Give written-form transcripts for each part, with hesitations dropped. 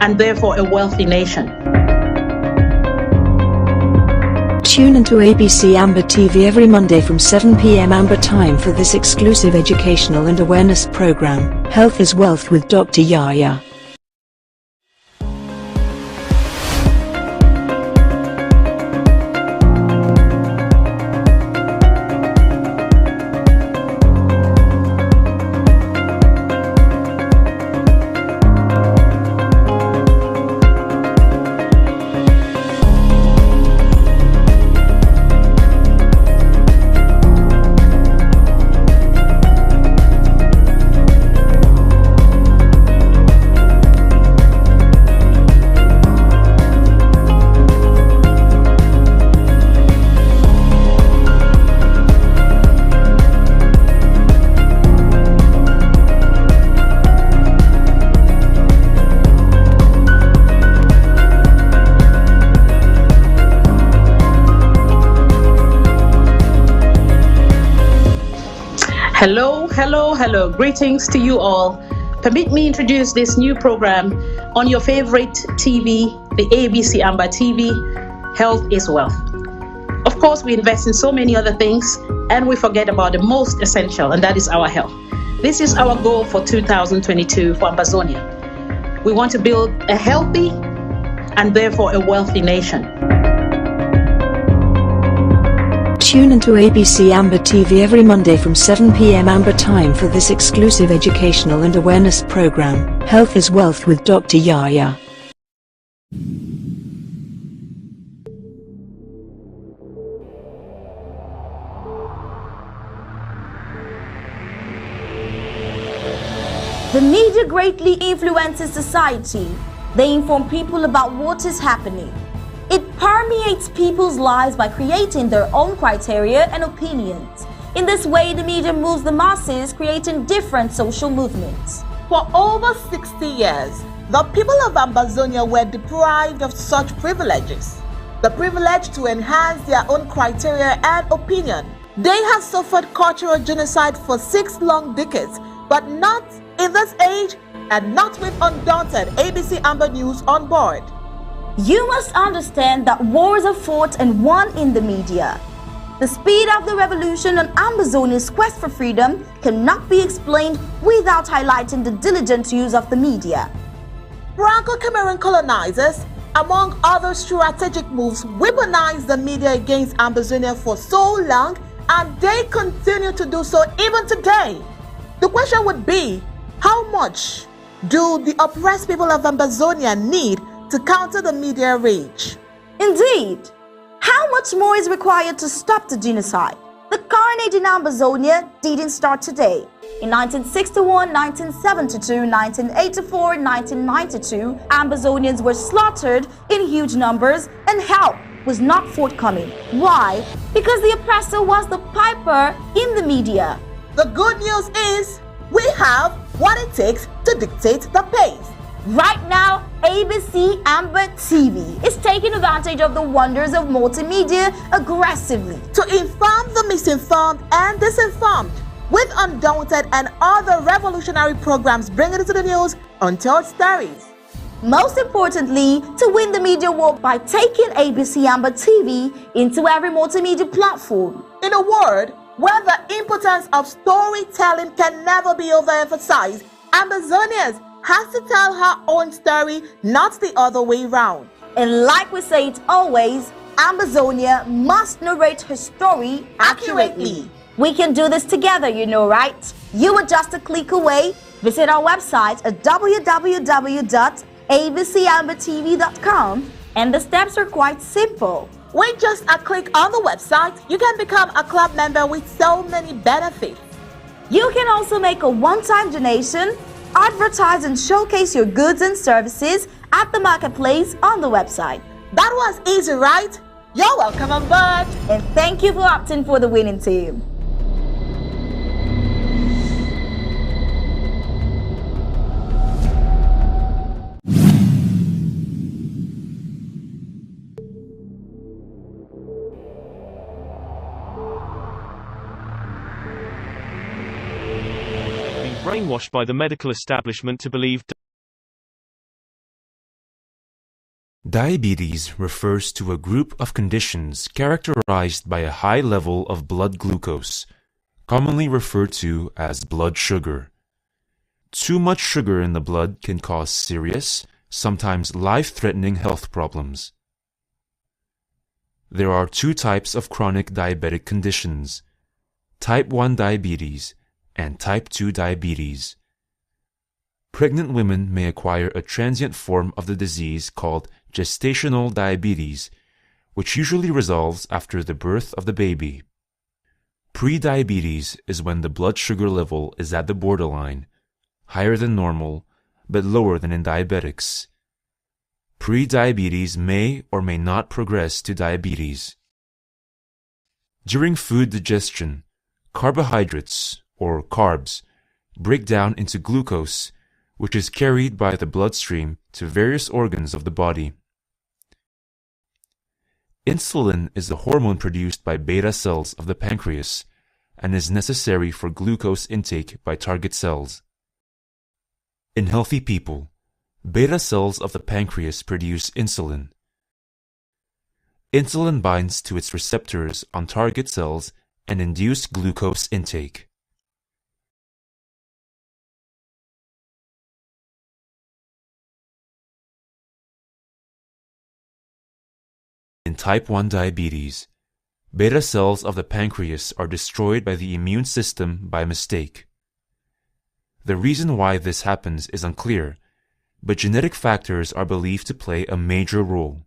and therefore a wealthy nation. Tune into ABC Amber TV every Monday from 7 p.m. Amber time for this exclusive educational and awareness program, Health is Wealth with Dr. Yaya. Hello. Greetings to you all. Permit me introduce this new program on your favorite TV, the ABC Amber TV, Health is Wealth. Of course, we invest in so many other things and we forget about the most essential, and that is our health. This is our goal for 2022 for Ambazonia. We want to build a healthy and therefore a wealthy nation. Tune into ABC Amber TV every Monday from 7 p.m. Amber time for this exclusive educational and awareness program, Health is Wealth with Dr. Yaya. The media greatly influences society. They inform people about what is happening. It permeates people's lives by creating their own criteria and opinions. In this way, the media moves the masses, creating different social movements. For over 60 years, the people of Ambazonia were deprived of such privileges. The privilege to enhance their own criteria and opinion. They have suffered cultural genocide for 6 long decades, but not in this age and not with undaunted ABC Amber News on board. You must understand that wars are fought and won in the media. The speed of the revolution and Ambazonia's quest for freedom cannot be explained without highlighting the diligent use of the media. Franco-Cameroon colonizers, among other strategic moves, weaponized the media against Ambazonia for so long, and they continue to do so even today. The question would be, how much do the oppressed people of Ambazonia need to counter the media rage? Indeed, how much more is required to stop the genocide? The carnage in Ambazonia didn't start today. In 1961, 1972, 1984, 1992, Ambazonians were slaughtered in huge numbers and help was not forthcoming. Why? Because the oppressor was the piper in the media. The good news is we have what it takes to dictate the pace. Right now, ABC Amber TV is taking advantage of the wonders of multimedia aggressively to inform the misinformed and disinformed with undaunted and other revolutionary programs bringing it to the news untold stories. Most importantly, to win the media war by taking ABC Amber TV into every multimedia platform. In a word, where the importance of storytelling can never be overemphasized, Ambazonians has to tell her own story, not the other way round. And like we say it always, Ambazonia must narrate her story accurately. We can do this together, you know, right? You are just a click away. Visit our website at www.abcambertv.com, and the steps are quite simple. With just a click on the website, you can become a club member with so many benefits. You can also make a one-time donation, advertise and showcase your goods and services at the marketplace on the website. That was easy, right? You're welcome on board. And thank you for opting for the winning team. Brainwashed by the medical establishment to believe Diabetes refers to a group of conditions characterized by a high level of blood glucose, commonly referred to as blood sugar. Too much sugar in the blood can cause serious, sometimes life-threatening health problems. There are two types of chronic diabetic conditions: type 1 diabetes and type 2 diabetes. Pregnant women may acquire a transient form of the disease called gestational diabetes, which usually resolves after the birth of the baby. Prediabetes is when the blood sugar level is at the borderline, higher than normal, but lower than in diabetics. Prediabetes may or may not progress to diabetes. During food digestion, carbohydrates, or carbs, break down into glucose, which is carried by the bloodstream to various organs of the body. Insulin is the hormone produced by beta cells of the pancreas and is necessary for glucose intake by target cells. In healthy people, beta cells of the pancreas produce insulin. Insulin binds to its receptors on target cells and induce glucose intake. In type 1 diabetes, beta cells of the pancreas are destroyed by the immune system by mistake. The reason why this happens is unclear, but genetic factors are believed to play a major role.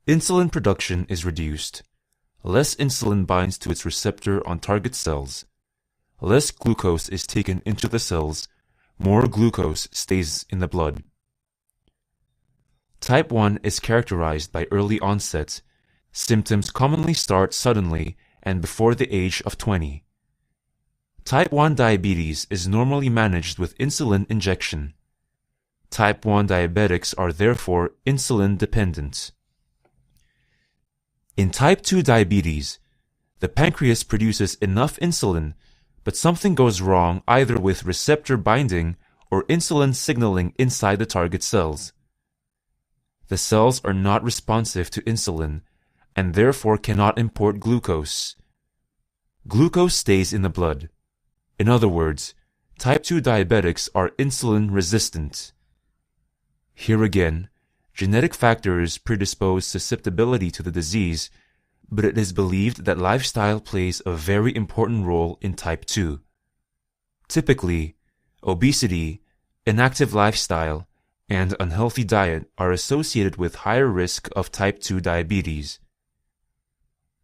Insulin production is reduced. Less insulin binds to its receptor on target cells. Less glucose is taken into the cells. More glucose stays in the blood. Type 1 is characterized by early onset. Symptoms commonly start suddenly and before the age of 20. Type 1 diabetes is normally managed with insulin injection. Type 1 diabetics are therefore insulin dependent. In type 2 diabetes, the pancreas produces enough insulin, but something goes wrong either with receptor binding or insulin signaling inside the target cells. The cells are not responsive to insulin and therefore cannot import glucose. Glucose stays in the blood. In other words, type 2 diabetics are insulin resistant. Here again, genetic factors predispose susceptibility to the disease, but it is believed that lifestyle plays a very important role in type 2. Typically, obesity, inactive lifestyle, and unhealthy diet are associated with higher risk of type 2 diabetes.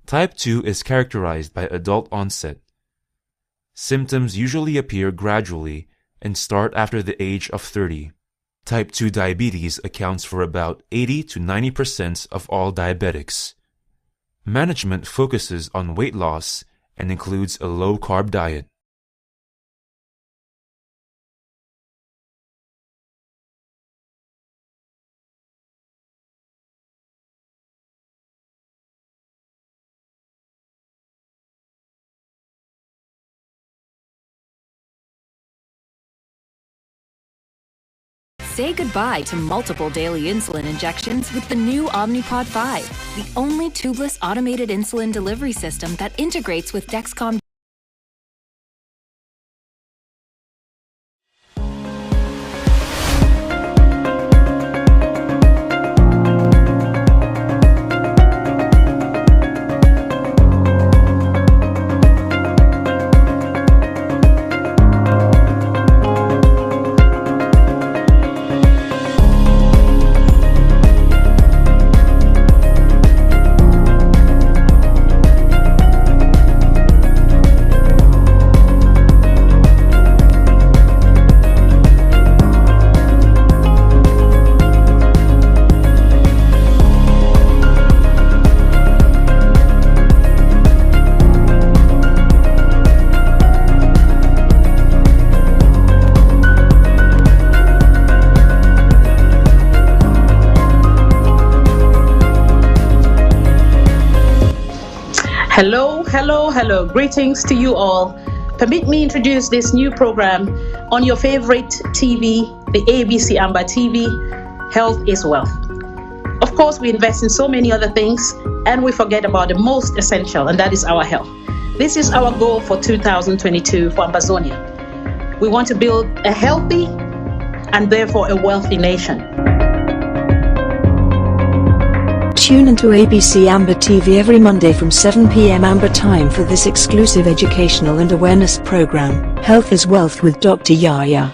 Type 2 is characterized by adult onset. Symptoms usually appear gradually and start after the age of 30. Type 2 diabetes accounts for about 80 to 90% of all diabetics. Management focuses on weight loss and includes a low-carb diet. Say goodbye to multiple daily insulin injections with the new Omnipod 5, the only tubeless automated insulin delivery system that integrates with Dexcom. Hello. Greetings to you all. Permit me introduce this new program on your favorite TV, the ABC Amber TV, Health is Wealth. Of course, we invest in so many other things and we forget about the most essential, and that is our health. This is our goal for 2022 for Ambazonia. We want to build a healthy and therefore a wealthy nation. Tune into ABC Amber TV every Monday from 7 p.m. Amber time for this exclusive educational and awareness program, Health is Wealth with Dr. Yaya.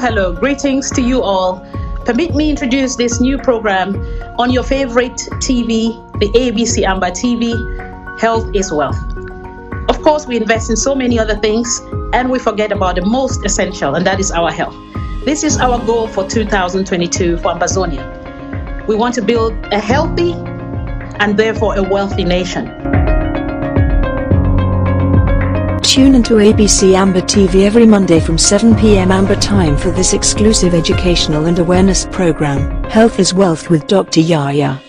Hello. Greetings to you all. Permit me introduce this new program on your favorite TV, the ABC Amber TV, Health is Wealth. Of course, we invest in so many other things and we forget about the most essential, and that is our health. This is our goal for 2022 for Ambazonia. We want to build a healthy and therefore a wealthy nation. Tune into ABC Amber TV every Monday from 7 p.m. Amber time for this exclusive educational and awareness program, Health is Wealth with Dr. Yaya.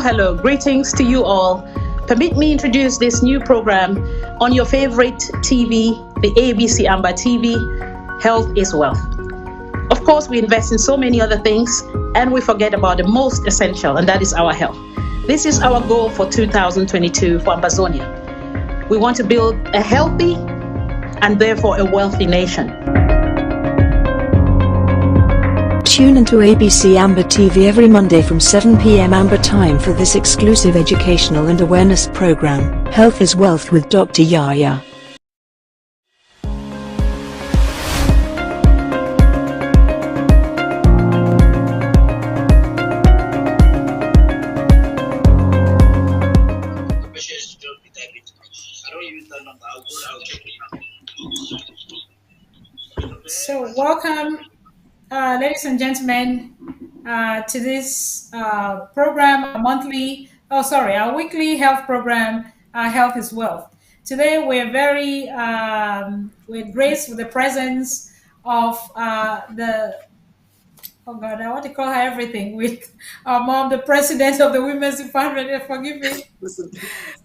Hello. Greetings to you all. Permit me introduce this new program on your favorite TV, the ABC Amber TV, Health is Wealth. Of course, we invest in so many other things and we forget about the most essential, and that is our health. This is our goal for 2022 for Ambazonia. We want to build a healthy and therefore a wealthy nation. Tune into ABC Amber TV every Monday from 7 p.m. Amber time for this exclusive educational and awareness program, Health is Wealth with Dr. Yaya. So welcome, ladies and gentlemen, to this program, our weekly health program, Health is Wealth. Today we're we're graced with the presence of oh God, I want to call her everything, with our mom, the president of the Women's Department, forgive me,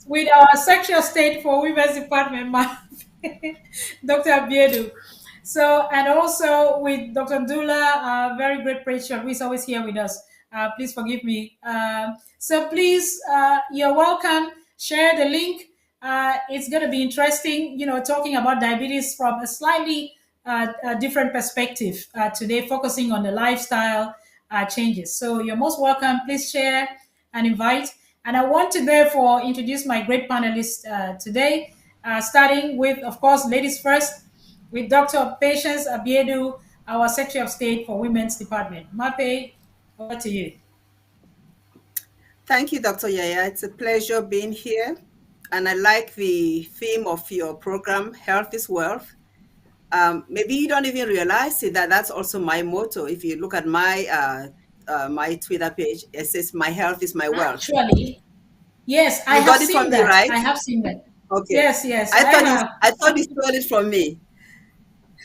with our Secretary of State for Women's Department, Dr. Abiedu. So, and also with Dr. Ndulla, very great preacher, who is always here with us. Please forgive me. So please, you're welcome. Share the link. It's going to be interesting, talking about diabetes from a slightly different perspective today, focusing on the lifestyle changes. So you're most welcome. Please share and invite. And I want to therefore introduce my great panelists today, starting with, of course, ladies first, with Dr. Patience Abiedu, our Secretary of State for Women's Department. Mape, over to you. Thank you, Dr. Yaya. It's a pleasure being here. and I like the theme of your program, Health is Wealth. Maybe you don't even realize it, that that's also my motto. If you look at my Twitter page, it says, "My health is my wealth." Actually, yes, I You have got it from seen me, that. right? I have seen that. Okay. Yes, yes, I have. I thought you stole it from me.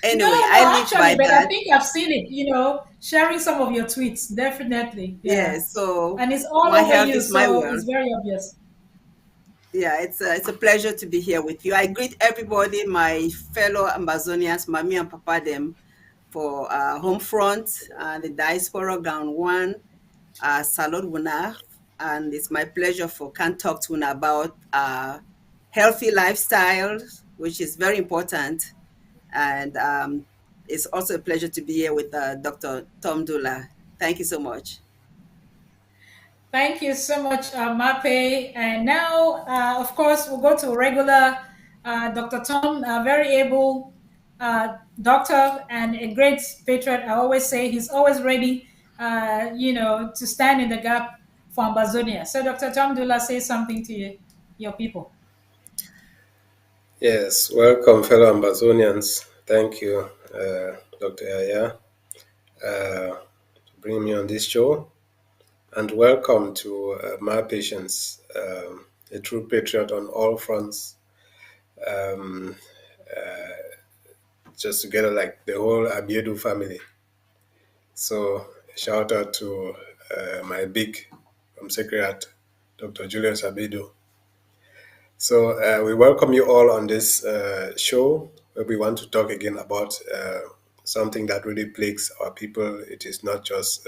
Anyway, No, I no, live actually, by but I that. think I've seen it, sharing some of your tweets, definitely. Yeah. Yes. So And it's all my over health you, is my so it's wealth. very obvious. Yeah, it's a pleasure to be here with you. I greet everybody, my fellow Amazonians, Mami and Papa them, for home front, the diaspora ground one, Salud Wuna, and it's my pleasure for can talk to Una about healthy lifestyles, which is very important, and it's also a pleasure to be here with Dr. Tom Ndulla. Thank you so much. Thank you so much, Mape. And now, of course, we'll go to regular Dr. Tom, a very able doctor and a great patriot. I always say he's always ready, to stand in the gap for Ambazonia. So, Dr. Tom Dula, say something to your people. Yes, welcome, fellow Amazonians. Thank you, Dr. Yaya, to bring me on this show. And welcome to my patients, a true patriot on all fronts, um, just together like the whole Abiedu family. So, shout out to my big secretary, Dr. Julius Abidu. So we welcome you all on this show where we want to talk again about something that really plagues our people. It is not just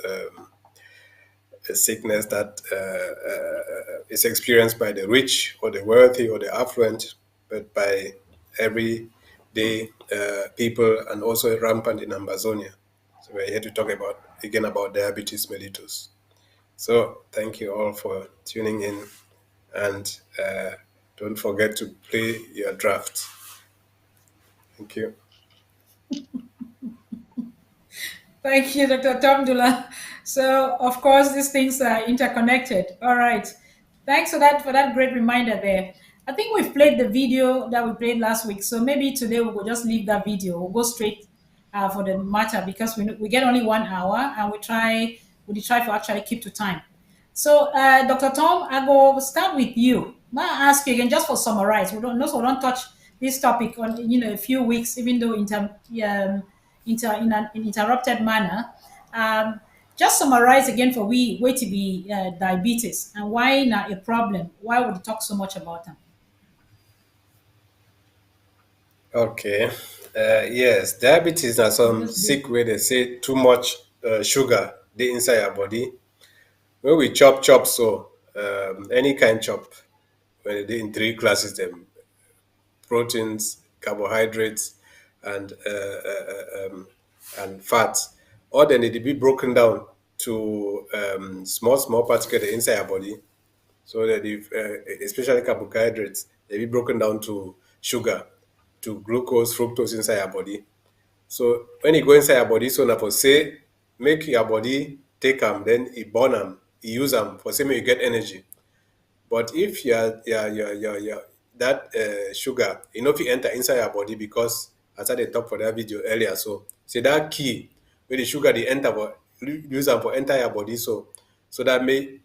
a sickness that is experienced by the rich or the wealthy or the affluent, but by everyday people, and also rampant in Amazonia. So we're here to talk about diabetes mellitus. So thank you all for tuning in, and don't forget to play your draft. Thank you. Thank you, Dr. Tom Dula. So, of course, these things are interconnected. All right. Thanks for that great reminder there. I think we've played the video that we played last week. So maybe today we will just leave that video. We'll go straight for the matter, because we get only 1 hour, and we try to actually keep to time. So, Dr. Tom, I go start with you. May I ask you again, just for summarize? We don't touch this topic on a few weeks, even though in an interrupted manner. Just summarize again for we way to be diabetes, and why not a problem? Why would you talk so much about them? Okay. Yes, diabetes are some Just brief. sick way they say too much sugar the inside your body. When we chop, so any kind chop, when they in three classes, them proteins, carbohydrates, and fats, or then they be broken down to small particles inside your body, so that if especially carbohydrates, they be broken down to sugar, to glucose, fructose inside your body. So when e go inside your body, so na for say make your body take them, then e burn them, e use them for say make you get energy. But if that sugar, e no fit enter inside your body, because as I dey talk for that video earlier, so say that key where the sugar dey enter, for use am for enter your body, so that make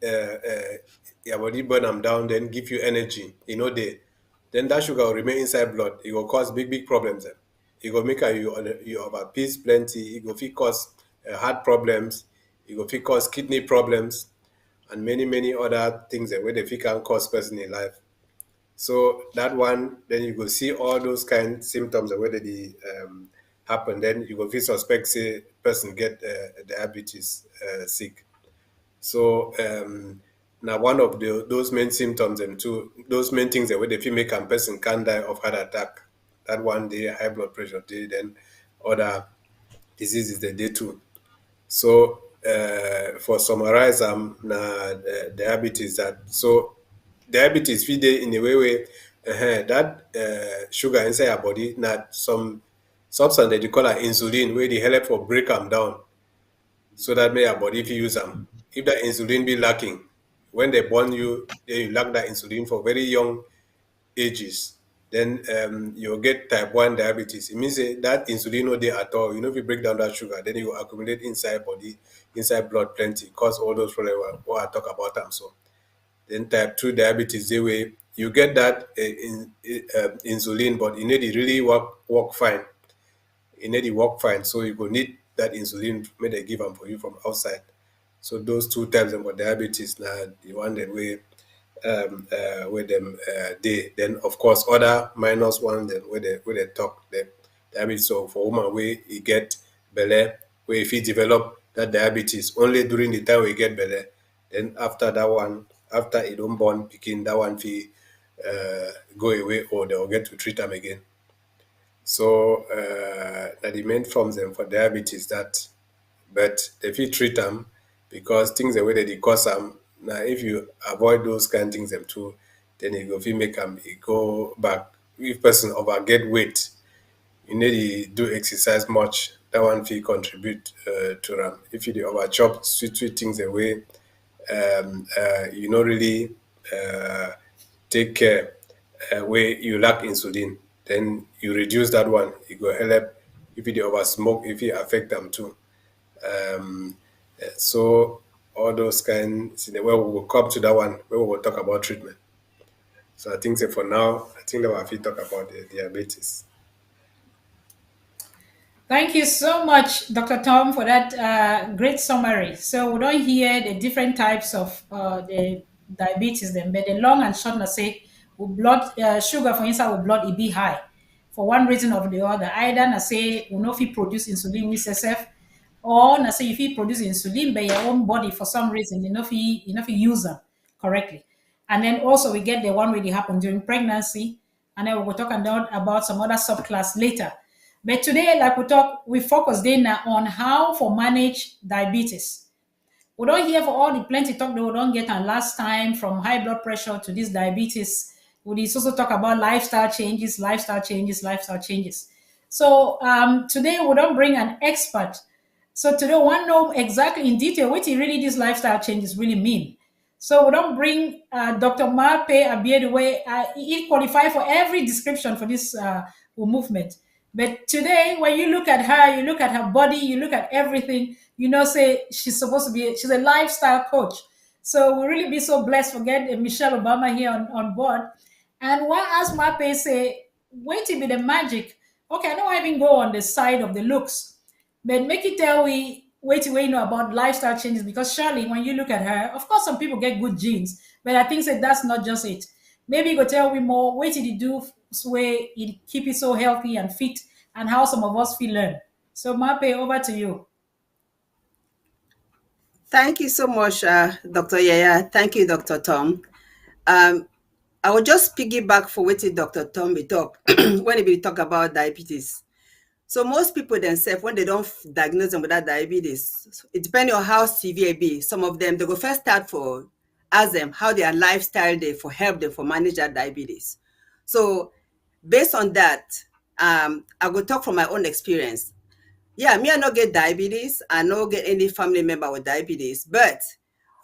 your body burn them down, then give you energy. You know dey, then that sugar will remain inside blood. It will cause big problems. Then it will make you overpiss plenty. It will fit cause heart problems. It will fit cause kidney problems, and many other things that where the fit can cause person in life. So that one, then you go see all those kind symptoms of whether they happen. Then you go feel suspect say person get diabetes sick. So now one of those main symptoms, and two those main things that where the fit make a person can die of heart attack. That one day high blood pressure day, then other diseases the day too. So for summarize, diabetes, that so diabetes fit dey in a way where that sugar inside your body, not some substance that you call an insulin, where they help for break them down, so that may your body fit use them. If that insulin be lacking, when they born you, then you lack that insulin for very young ages, then you'll get type 1 diabetes. It means that insulin no dey at all. If you break down that sugar, then you accumulate inside body, inside blood plenty, cause all those problems what I talk about them. So then type 2 diabetes, the way you get that insulin, but it need to really work fine. It need to work fine. So you go need that insulin may they give them for you from outside. So those two types of diabetes now the one that we with them they then of course other minus one then where they talk the diabetes. So for woman where you get belle, where if you develop that diabetes only during the time we get belle, then after that one, after it don't born picking that one fee go away or they'll get to treat them again. So that the main forms them for diabetes that, but if you treat them because things the way that they cause them. Now if you avoid those kind of things them too, then you go fit make them go back. If person over get weight, you need to do exercise much. That one fee contribute to them. If you do over chop sweet things away, you not really take care where you lack insulin, then you reduce that one. It go help if you over smoke, if you affect them too. So all those kinds, where we will come to that one, where we will talk about treatment. So I think that for now, I think that we have to talk about the diabetes. Thank you so much, Dr. Tom, for that great summary. So we don't hear the different types of the diabetes, then, but the long and short, na say, blood sugar for instance, will blood it be high for one reason or the other. Either na say we know if you produce insulin with SF, or na say if you produce insulin by your own body for some reason, you know if you use them correctly. And then also we get the one really happen during pregnancy, and then we will talk about some other subclass later. But today, like we focus then on how for manage diabetes. We don't hear for all the plenty talk that we don't get on last time from high blood pressure to this diabetes. We also talk about lifestyle changes, lifestyle changes, lifestyle changes. So today we don't bring an expert. So today we want to know exactly in detail what really these lifestyle changes really mean. So we don't bring Dr. Marpe Abiedwe. He qualify for every description for this movement. But today, when you look at her, you look at her body, you look at everything, say she's supposed to be, she's a lifestyle coach. So we really be so blessed for getting Michelle Obama here on board. And one asked Mape say, wait to be the magic. Okay, I know I even go on the side of the looks, but make it tell we wait till we know about lifestyle changes, because surely when you look at her, of course some people get good genes, but I think that that's not just it. Maybe you go tell me more what did you do way it keep it so healthy and fit, and how some of us feel learn. So Mape, over to you. Thank you so much, Dr. Yaya. Thank you, Dr. Tom. I will just piggyback for what Dr. Tom will talk when he talk about diabetes. So most people themselves, when they don't diagnose them with that diabetes, it depends on how severe it be. Some of them, they go first start for ask them how their lifestyle they for help them for manage that diabetes. So based on that, I will talk from my own experience. Yeah, me I no get diabetes. I no get any family member with diabetes. But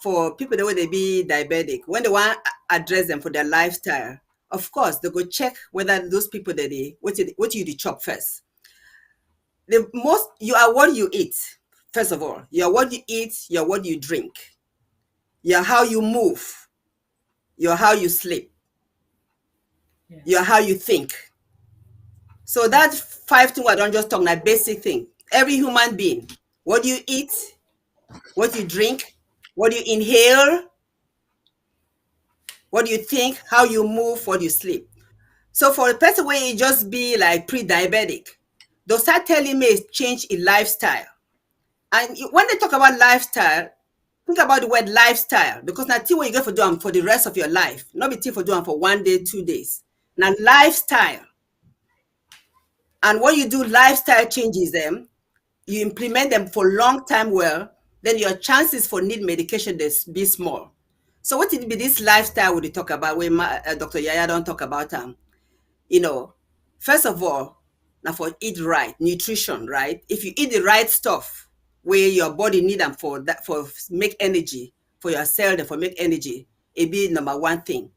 for people that way they be diabetic, when they want to address them for their lifestyle, of course they go check whether those people that they what you do chop first. The most you are what you eat. First of all, you are what you eat. You are what you drink. You are how you move. You are how you sleep. Yes. You are how you think. So that 5 things I don't just talk like basic thing. Every human being, what you eat, what you drink, what you inhale, what you think, how you move, what you sleep. So for a person where you just be like pre-diabetic, they'll start telling me it's change in lifestyle. And when they talk about lifestyle, think about the word lifestyle, because now what you get for doing for the rest of your life, not be for doing for 1 day, 2 days. Now lifestyle. And when you do lifestyle changes them, you implement them for long time well, then your chances for need medication they be small. So what it be this lifestyle we talk about when Dr. Yaya don't talk about first of all, now for eat right, nutrition, right? If you eat the right stuff where your body need them for make energy, for your cell and for make energy, it be number one thing.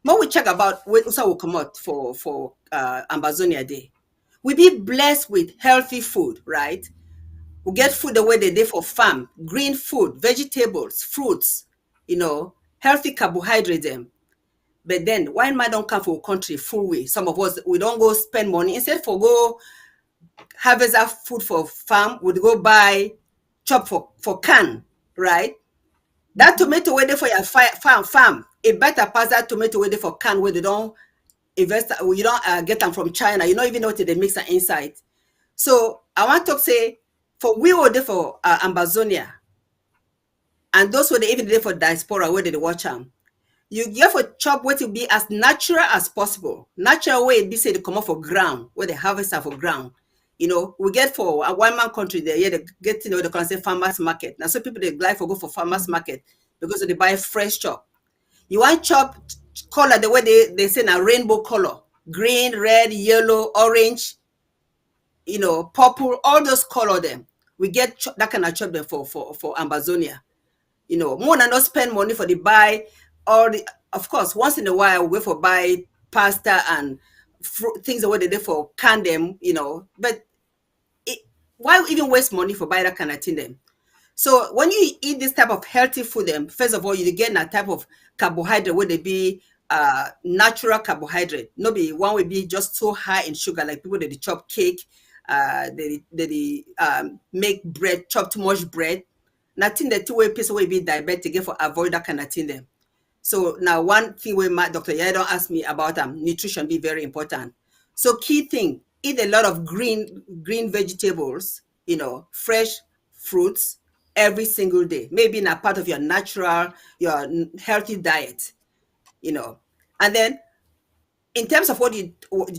more we check about what also will come out for Ambazonia Day. We be blessed with healthy food, right? We get food the way they did for farm, green food, vegetables, fruits, healthy carbohydrate them. But then why man don't come for a country full way? Some of us we don't go spend money. Instead for go harvest our food for farm, we'd go buy chop for can, right? That tomato where they for your farm, it better pass that tomato where they for can where they don't invest, you don't get them from China. You don't even know what they mix inside. So I want to say, for we were there for Ambazonia, and those were even there for diaspora where they watch them. You get for chop what will be as natural as possible. Natural way it be say they come off for ground, where they harvest are for ground. We get for a one-man country there, yeah, they get they can say farmers market. Now some people they like for go for farmers market because they buy fresh chop. You want chop color the way they say now rainbow color, green, red, yellow, orange, purple, all those color them. We get that kind of chop them for Ambazonia. More than not spend money for the buy, or of course, once in a while we for buy pasta and things the way they do for can them, but why even waste money for buy that kind of thing them? So when you eat this type of healthy food, then first of all, you get that type of carbohydrate where they be natural carbohydrate. No be one will be just so high in sugar, like people that they chop cake, they make bread, chop too much bread. Nothing that two-way person will be diabetic for avoid that kind of thing them. So now one thing where Dr. Yaya don't ask me about nutrition be very important. So key thing, eat a lot of green vegetables, fresh fruits every single day. Maybe in a part of your natural, your healthy diet, And then in terms of what you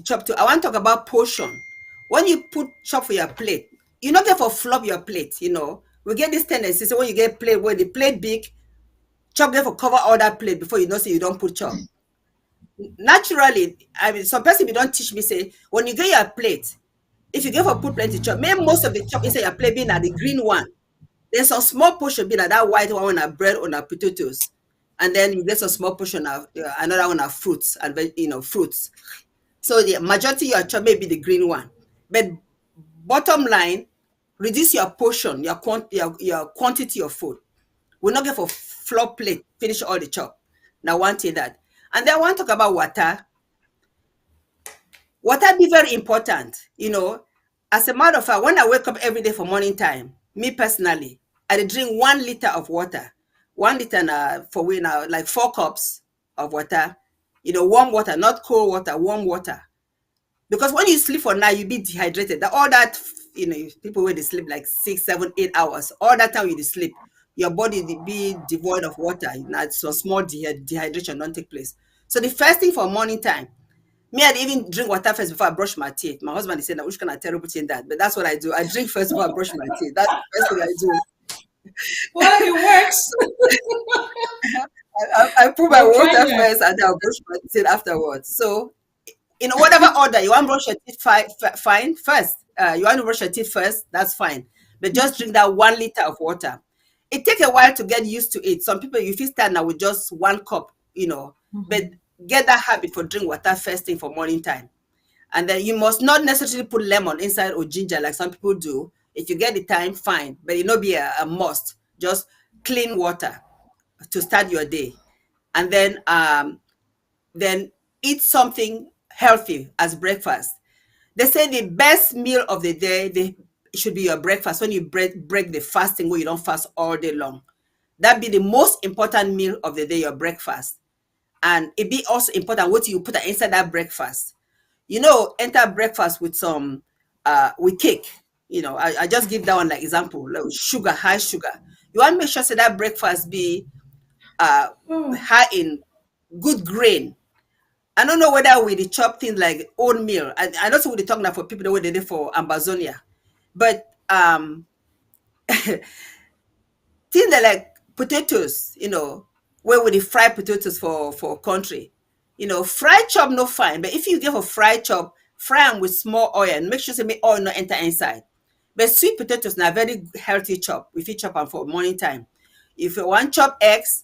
chop to, I want to talk about portion. When you put chop for your plate, you're not get for flop your plate, We get this tendency, so when you get plate where the plate big, chop there for cover all that plate before you know say you don't put chop. Naturally, I mean, some person don't teach me say when you get your plate, if you get for put plenty chop, maybe most of the chop inside your plate being at the green one. There's some small portion being at that white one on bread on potatoes, and then you get some small portion of another one of fruits and fruits. So the majority of your chop may be the green one, but bottom line, reduce your portion, your quantity of food. We're not get for flop plate, finish all the chop. Now one thing that. And then I want to talk about water. Water be very important, As a matter of fact, when I wake up every day for morning time, me personally, I drink 1 liter of water. 1 liter for we now, like 4 cups of water. Warm water, not cold water, warm water. Because when you sleep for night, you be dehydrated. All that, people when they sleep like 6, 7, 8 hours, all that time you sleep, your body be devoid of water. So small dehydration don't take place. So the first thing for morning time, me, I'd even drink water first before I brush my teeth. My husband is saying, which kind of terrible thing that? But that's what I do. I drink first before I brush my teeth. That's the first thing I do. Well, it works. I put my water first and then I'll brush my teeth afterwards. So, in whatever order you want to brush your teeth, fine. First, you want to brush your teeth first, that's fine. But just drink that 1 liter of water. It takes a while to get used to it. Some people, you feel start now with just 1 cup, but get that habit for drink water first thing for morning time. And then you must not necessarily put lemon inside or ginger like some people do. If you get the time, fine. But it not be a must. Just clean water to start your day. And then eat something healthy as breakfast. They say the best meal of the day should be your breakfast when you break the fasting where you don't fast all day long. That be the most important meal of the day, your breakfast. And it be also important what you put inside that breakfast. Enter breakfast with some with cake. I just give that one like example, like sugar, high sugar. You want to make sure so that breakfast be high in good grain. I don't know whether we chop things like oatmeal. I know we talking now for people the way they did for Ambazonia, but things like potatoes, where we fry potatoes for country, fried chop no fine. But if you get a fried chop, fry them with small oil and make sure the oil not enter inside. But sweet potatoes now very healthy chop. If you chop them for morning time, if you want chop eggs,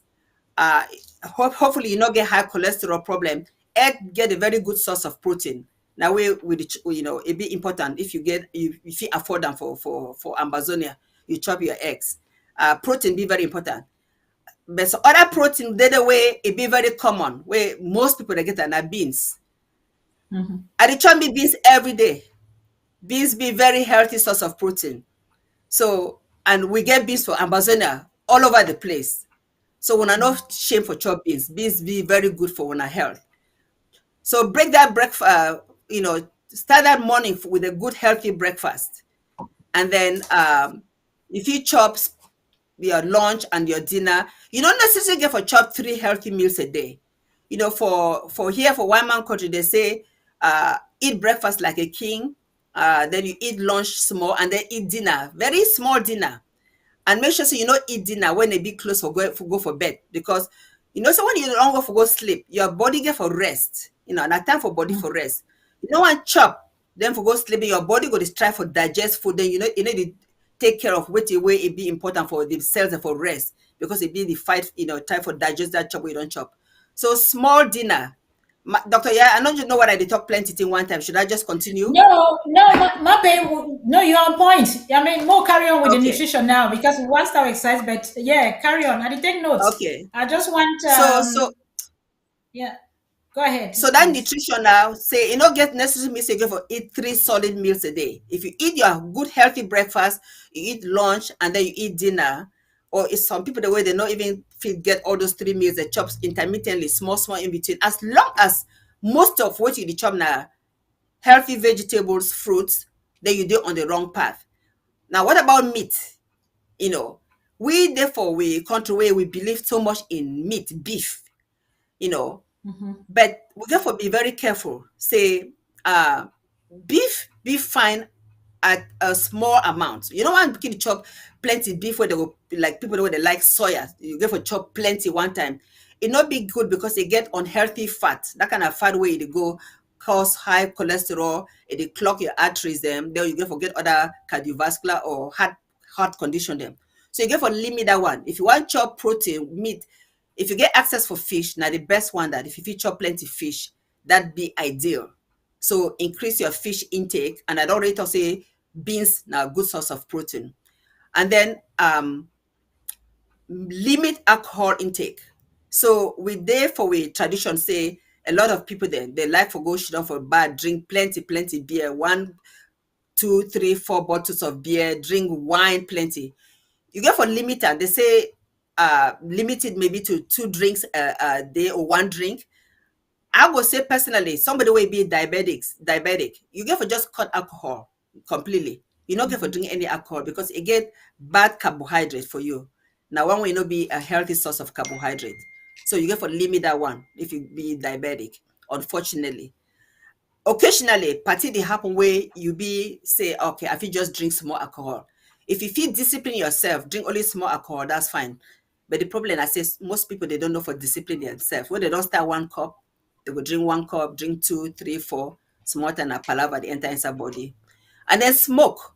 hopefully you not get high cholesterol problem. Egg get a very good source of protein. Now we with it be important if you afford them for Ambazonia, you chop your eggs. Protein be very important. But so other protein the way it be very common where most people they get are beans. I dey chop me beans every day. Beans be very healthy source of protein. So and we get beans for Ambazonia all over the place. So when I not shame for chop beans, beans be very good for when I health. So break that breakfast, start that morning with a good healthy breakfast, and then if you chop your lunch and your dinner, you don't necessarily get for chop 3 healthy meals a day. For here for one man country, they say eat breakfast like a king, then you eat lunch small, and then eat dinner, very small dinner. And make sure so you not eat dinner when they be close go for bed, because so when you no longer for go sleep, your body get for rest. And that time for body for rest. You don't want chop, then for go sleep, your body go to try for digest food. Then you need to take care of what way it be important for the cells and for rest, because it be the fight, time for digest that chop we don't chop. So small dinner. Dr. Yeah, I know you know what I did talk plenty thing one time. Should I just continue? No, my babe, no, you're on point. I mean, more carry on with the Okay. nutrition now because we want our exercise, but yeah, carry on. I did take notes. Okay. I just want, yeah, go ahead. So that please. nutrition now, say get necessarily means you go for eat 3 solid meals a day. If you eat your good healthy breakfast, you eat lunch, and then you eat dinner, or it's some people the way they not even get all those 3 meals, they chop intermittently, small in between. As long as most of what you chop now, healthy vegetables, fruits, then you do on the wrong path. Now, what about meat? We therefore we country where we believe so much in meat, beef, but we therefore be very careful. Say, beef be fine at a small amount. You don't want to chop plenty beef where they go like people where they like soya. You get for chop plenty one time. It not be good because they get unhealthy fat. That kind of fat way they go cause high cholesterol. It clog your arteries. Then you get forget other cardiovascular or heart condition them. So you get for limit that one. If you want chop protein, meat, if you get access for fish, now the best one that if you chop plenty fish, that'd be ideal. So increase your fish intake, and I'd already say beans now good source of protein. And then limit alcohol intake. So we tradition say a lot of people then they like for go sit down for bar, drink plenty beer, 1, 2, 3, 4 bottles of beer, drink wine plenty. You get for limiter, they say limited maybe to 2 drinks a day or 1 drink. I would say personally, somebody will be diabetic. You get for just cut alcohol completely. You not get for drink any alcohol because it get bad carbohydrate for you. Now one will not be a healthy source of carbohydrate. So you get for limit that one if you be diabetic, unfortunately. Occasionally, party they happen where you be say, okay, I feel just drink small alcohol. If you feel discipline yourself, drink only small alcohol, that's fine. But the problem I say most people they don't know for discipline themselves. When they don't start 1 cup, they will drink 1 cup, drink 2, 3, 4, small and a palaver the enter inside body. And then smoke.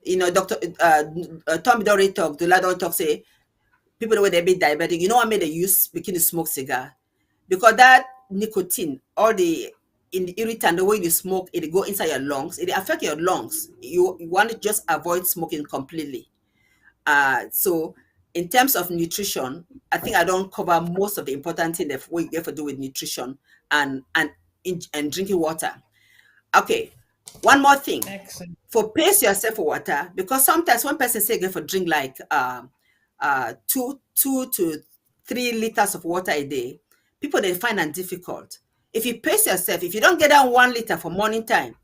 Dr. Tom already talk, Ndulla don't talk, say people when they be diabetic, what made they use begin to smoke cigar? Because that nicotine, all the irritant, the way you smoke, it go inside your lungs, it affect your lungs. You want to just avoid smoking completely. So in terms of nutrition, I think I don't cover most of the important thing that we get to do with nutrition and drinking water. Okay, one more thing. Excellent. For pace yourself for water, because sometimes one person say get for drink like 2 to 3 liters of water a day. People they find that difficult. If you pace yourself, if you don't get down 1 liter for morning time,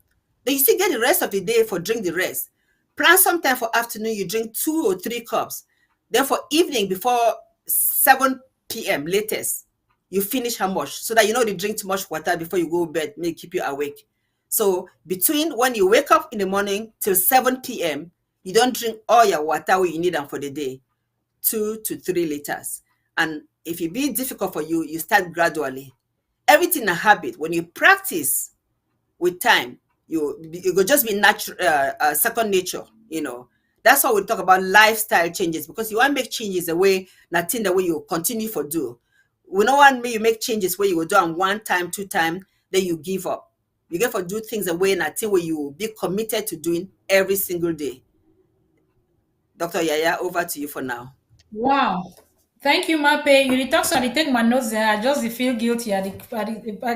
then you still get the rest of the day for drink the rest. Plan sometime for afternoon, you drink 2 or 3 cups. Then for evening before 7 p.m. latest, you finish how much so that you drink too much water before you go to bed, may keep you awake. So between when you wake up in the morning till 7 p.m., you don't drink all your water you need them for the day, 2 to 3 liters. And if it be difficult for you, you start gradually. Everything a habit. When you practice with time, it will just be natural, second nature. That's why we talk about lifestyle changes, because you want to make changes the way you continue for do. we don't want me you make changes where you go do them 1 time, 2 time, then you give up. You get for do things the way until where you be committed to doing every single day. Dr. Yaya, over to you for now. Wow. Thank you, Mape. You talk so I take my notes there. I just feel guilty. I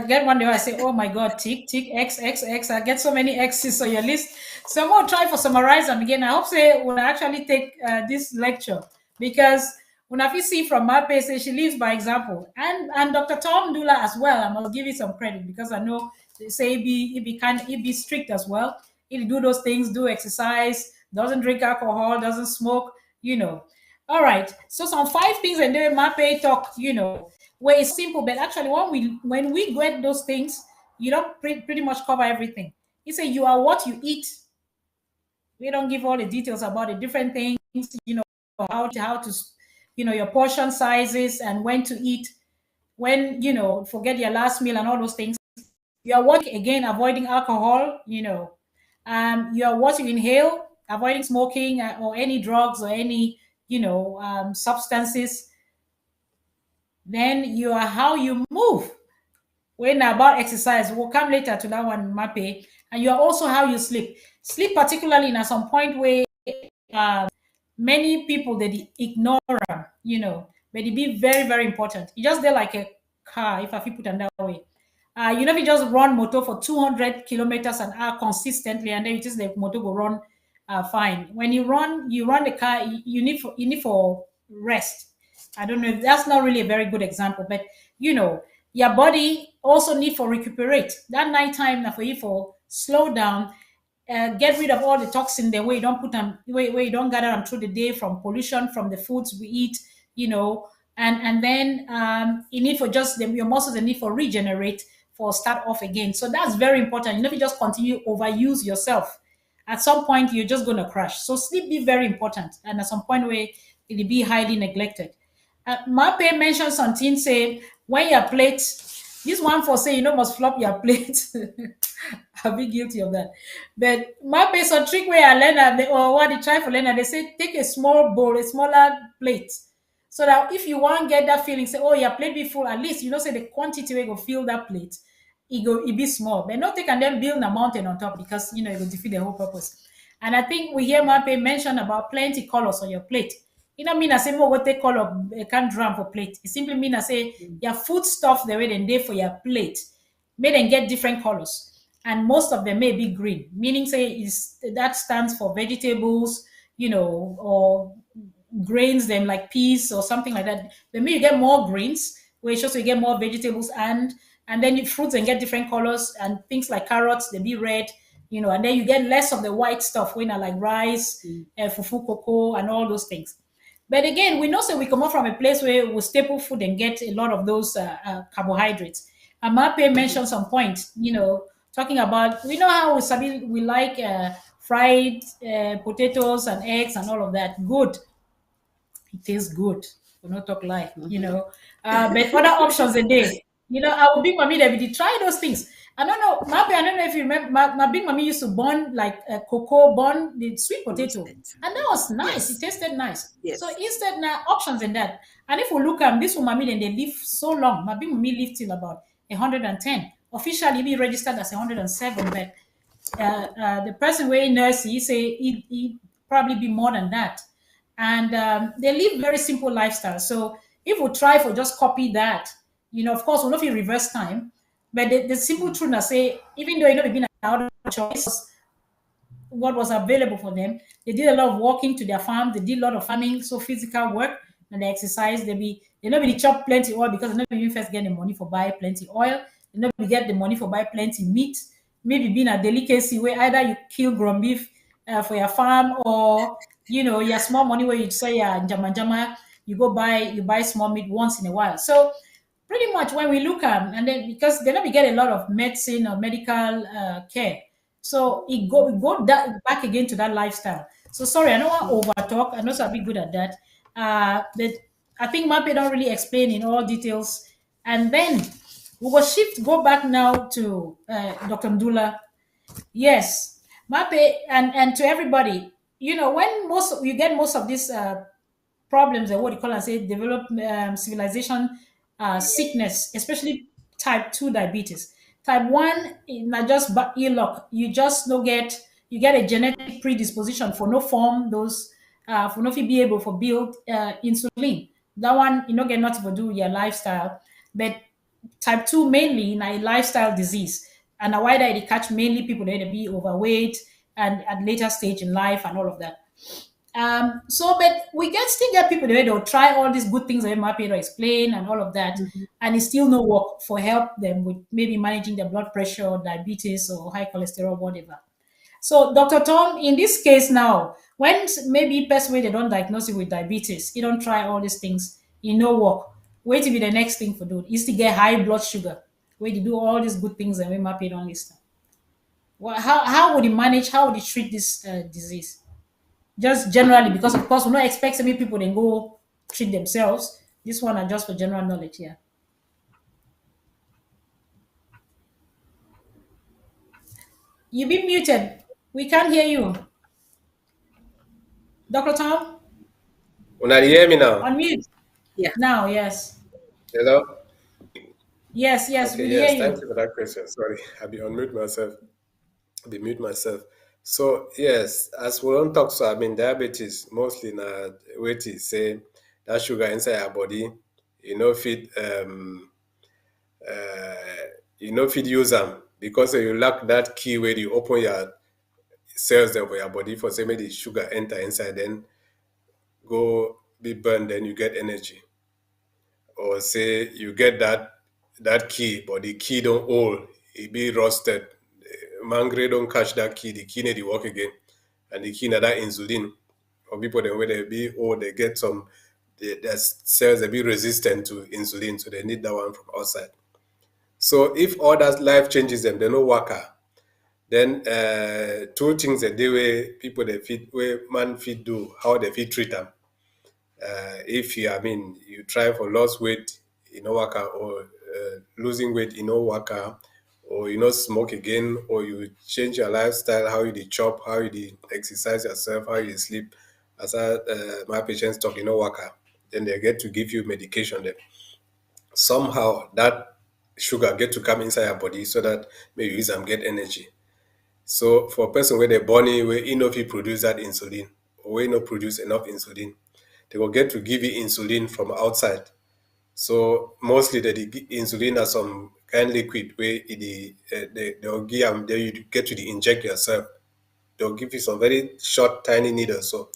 get one day I say, oh my God, tick, tick, X, X, X. I get so many X's on your list. So I'm going to try for summarize them again. I hope say when I actually take this lecture because when I see from Mape, say she lives by example. And Dr. Tom Ndulla as well. I must give you some credit because I know they say he be strict as well. He do those things, do exercise, doesn't drink alcohol, doesn't smoke, you know. All right. So some 5 things and then Mape talk, where it's simple, but actually when we get those things, you don't pretty much cover everything. He said you are what you eat. We don't give all the details about the different things, how to your portion sizes and when to eat, when forget your last meal and all those things. You are what again avoiding alcohol, you are what you inhale, avoiding smoking or any drugs or any substances. Then you are how you move. When about exercise, we'll come later to that one, Mape. And you are also how you sleep. Sleep, particularly in some point where many people they ignore them, but it be very, very important. You just there like a car, if I feel put on that way. If you just run motor for 200 kilometers an hour consistently, and then you just the motor go run fine. When you run the car, you need for rest. I don't know if that's not really a very good example, but your body also need for recuperate. That nighttime now for you for slow down, get rid of all the toxin the way you don't put them where you don't gather them through the day from pollution from the foods we eat, and then you need for just your muscles the need for regenerate for start off again. So that's very important. If you just continue overuse yourself, at some point you're just going to crash. So sleep be very important, and at some point where it'll be highly neglected. Mape mentioned something say when your plate, this one for say must flop your plate. I'll be guilty of that. But Mape some trick where I learn or what they try for learner, they say take a small bowl, a smaller plate. So that if you want get that feeling, say, oh, your plate be full, at least say the quantity we go fill that plate, it be small. But not take and then build a mountain on top because it will defeat the whole purpose. And I think we hear Mape mention about plenty colors on your plate. It don't mean I say more what they call a can drum for plate. It simply mean I say your food stuff the way they for your plate, may then get different colors. And most of them may be green, meaning say is that stands for vegetables, or grains, them like peas or something like that. Then maybe you get more greens, where it shows you get more vegetables and then you fruits and get different colors and things like carrots, they be red, and then you get less of the white stuff when I like rice, fufu, cocoa, and all those things. But again, we know so we come up from a place where we staple food and get a lot of those carbohydrates. And Mape mentioned some point, talking about we know how we like fried potatoes and eggs and all of that. Good, it tastes good. We not talk lie, but other options a day. Our big mommy that we did try those things. I don't know, Mappy, I don't know if you remember, my big mommy used to burn like a cocoa, burn the sweet potato. And that was nice. Yes. It tasted nice. Yes. So instead, now options in that. And if we look at this one, mommy, then they live so long. My big mommy lived till about 110. Officially, we registered as 107, but the person wearing nurse, he say he probably be more than that. And they live very simple lifestyle. So if we try for just copy that, of course, we'll not feel reverse time. But the simple truth I say, even though we've been out of choice, what was available for them, they did a lot of walking to their farm. They did a lot of farming, so physical work, and they exercise. They not really chop plenty oil because they not even first get the money for buy plenty oil. They not really get the money for buy plenty meat. Maybe being a delicacy where either you kill ground beef for your farm or your small money where you say jama, you buy small meat once in a while. So pretty much when we look at and then because they don't get a lot of medicine or medical care, so it go back again to that lifestyle. So sorry, I don't want to over talk. I know I'll be good at that, but I think Mape don't really explain in all details. And then we will go back now to Dr. Ndulla. Yes, Mape and to everybody, when you get most of these problems and what you call and say develop civilization sickness, especially type 2 diabetes. Type 1 not just ill luck. You get a genetic predisposition for no form those for no fit be able for build insulin. That one you know get nothing to do with your lifestyle. But type 2 mainly in a lifestyle disease. And why that it catch mainly people that be overweight and at later stage in life and all of that. But we get still get people that will try all these good things that Mappy explain and all of that, and it still no work for help them with maybe managing their blood pressure or diabetes or high cholesterol, whatever. So, Dr. Tom, in this case now, when maybe person way they don't diagnose it with diabetes, you don't try all these things, you know work. Wait to be the next thing for do is to get high blood sugar. Wait to do all these good things and we map it on list. Well, how would you manage? How would you treat this disease? Just generally, because of course we don't expect many people then go treat themselves. This one are just for general knowledge here. You be muted. We can't hear you. Dr. Tom, Una hear me now? unmute. Yeah. Now, yes. Hello? Yes, Okay, we hear yes, thank you. you for that question. Sorry, I'll be unmute myself. I'll be mute myself. So yes, as we don't talk, so I mean diabetes mostly na wait is say that sugar inside our body, you know fit you know fit use them because you lack that key where you open your cells there for your body for say maybe the sugar enter inside then go be burned, then you get energy. Or say you get that key, but the key don't hold, it be rusted. Mangre don't catch that key, the key need to work again. And the key na that insulin. For people then where they be old, they get some their cells they be resistant to insulin, so they need that one from outside. So if all that life changes them, they no worker. Then two things that they way people they fit where man fit do, how they fit treat them. If you, I mean, you try for lost weight, you know, work out, or losing weight, you know, work out, or you know, smoke again, or you change your lifestyle, how you dey chop, how you dey exercise yourself, how you dey sleep. As my patients talk, you know, work out, then they get to give you medication. Then somehow that sugar get to come inside your body so that maybe you use them get energy. So for a person where they body where enough you produce that insulin, or where not produce enough insulin, they will get to give you insulin from outside. So mostly the insulin are some kind liquid where they'll give then you get to inject yourself. They'll give you some very short, tiny needles. So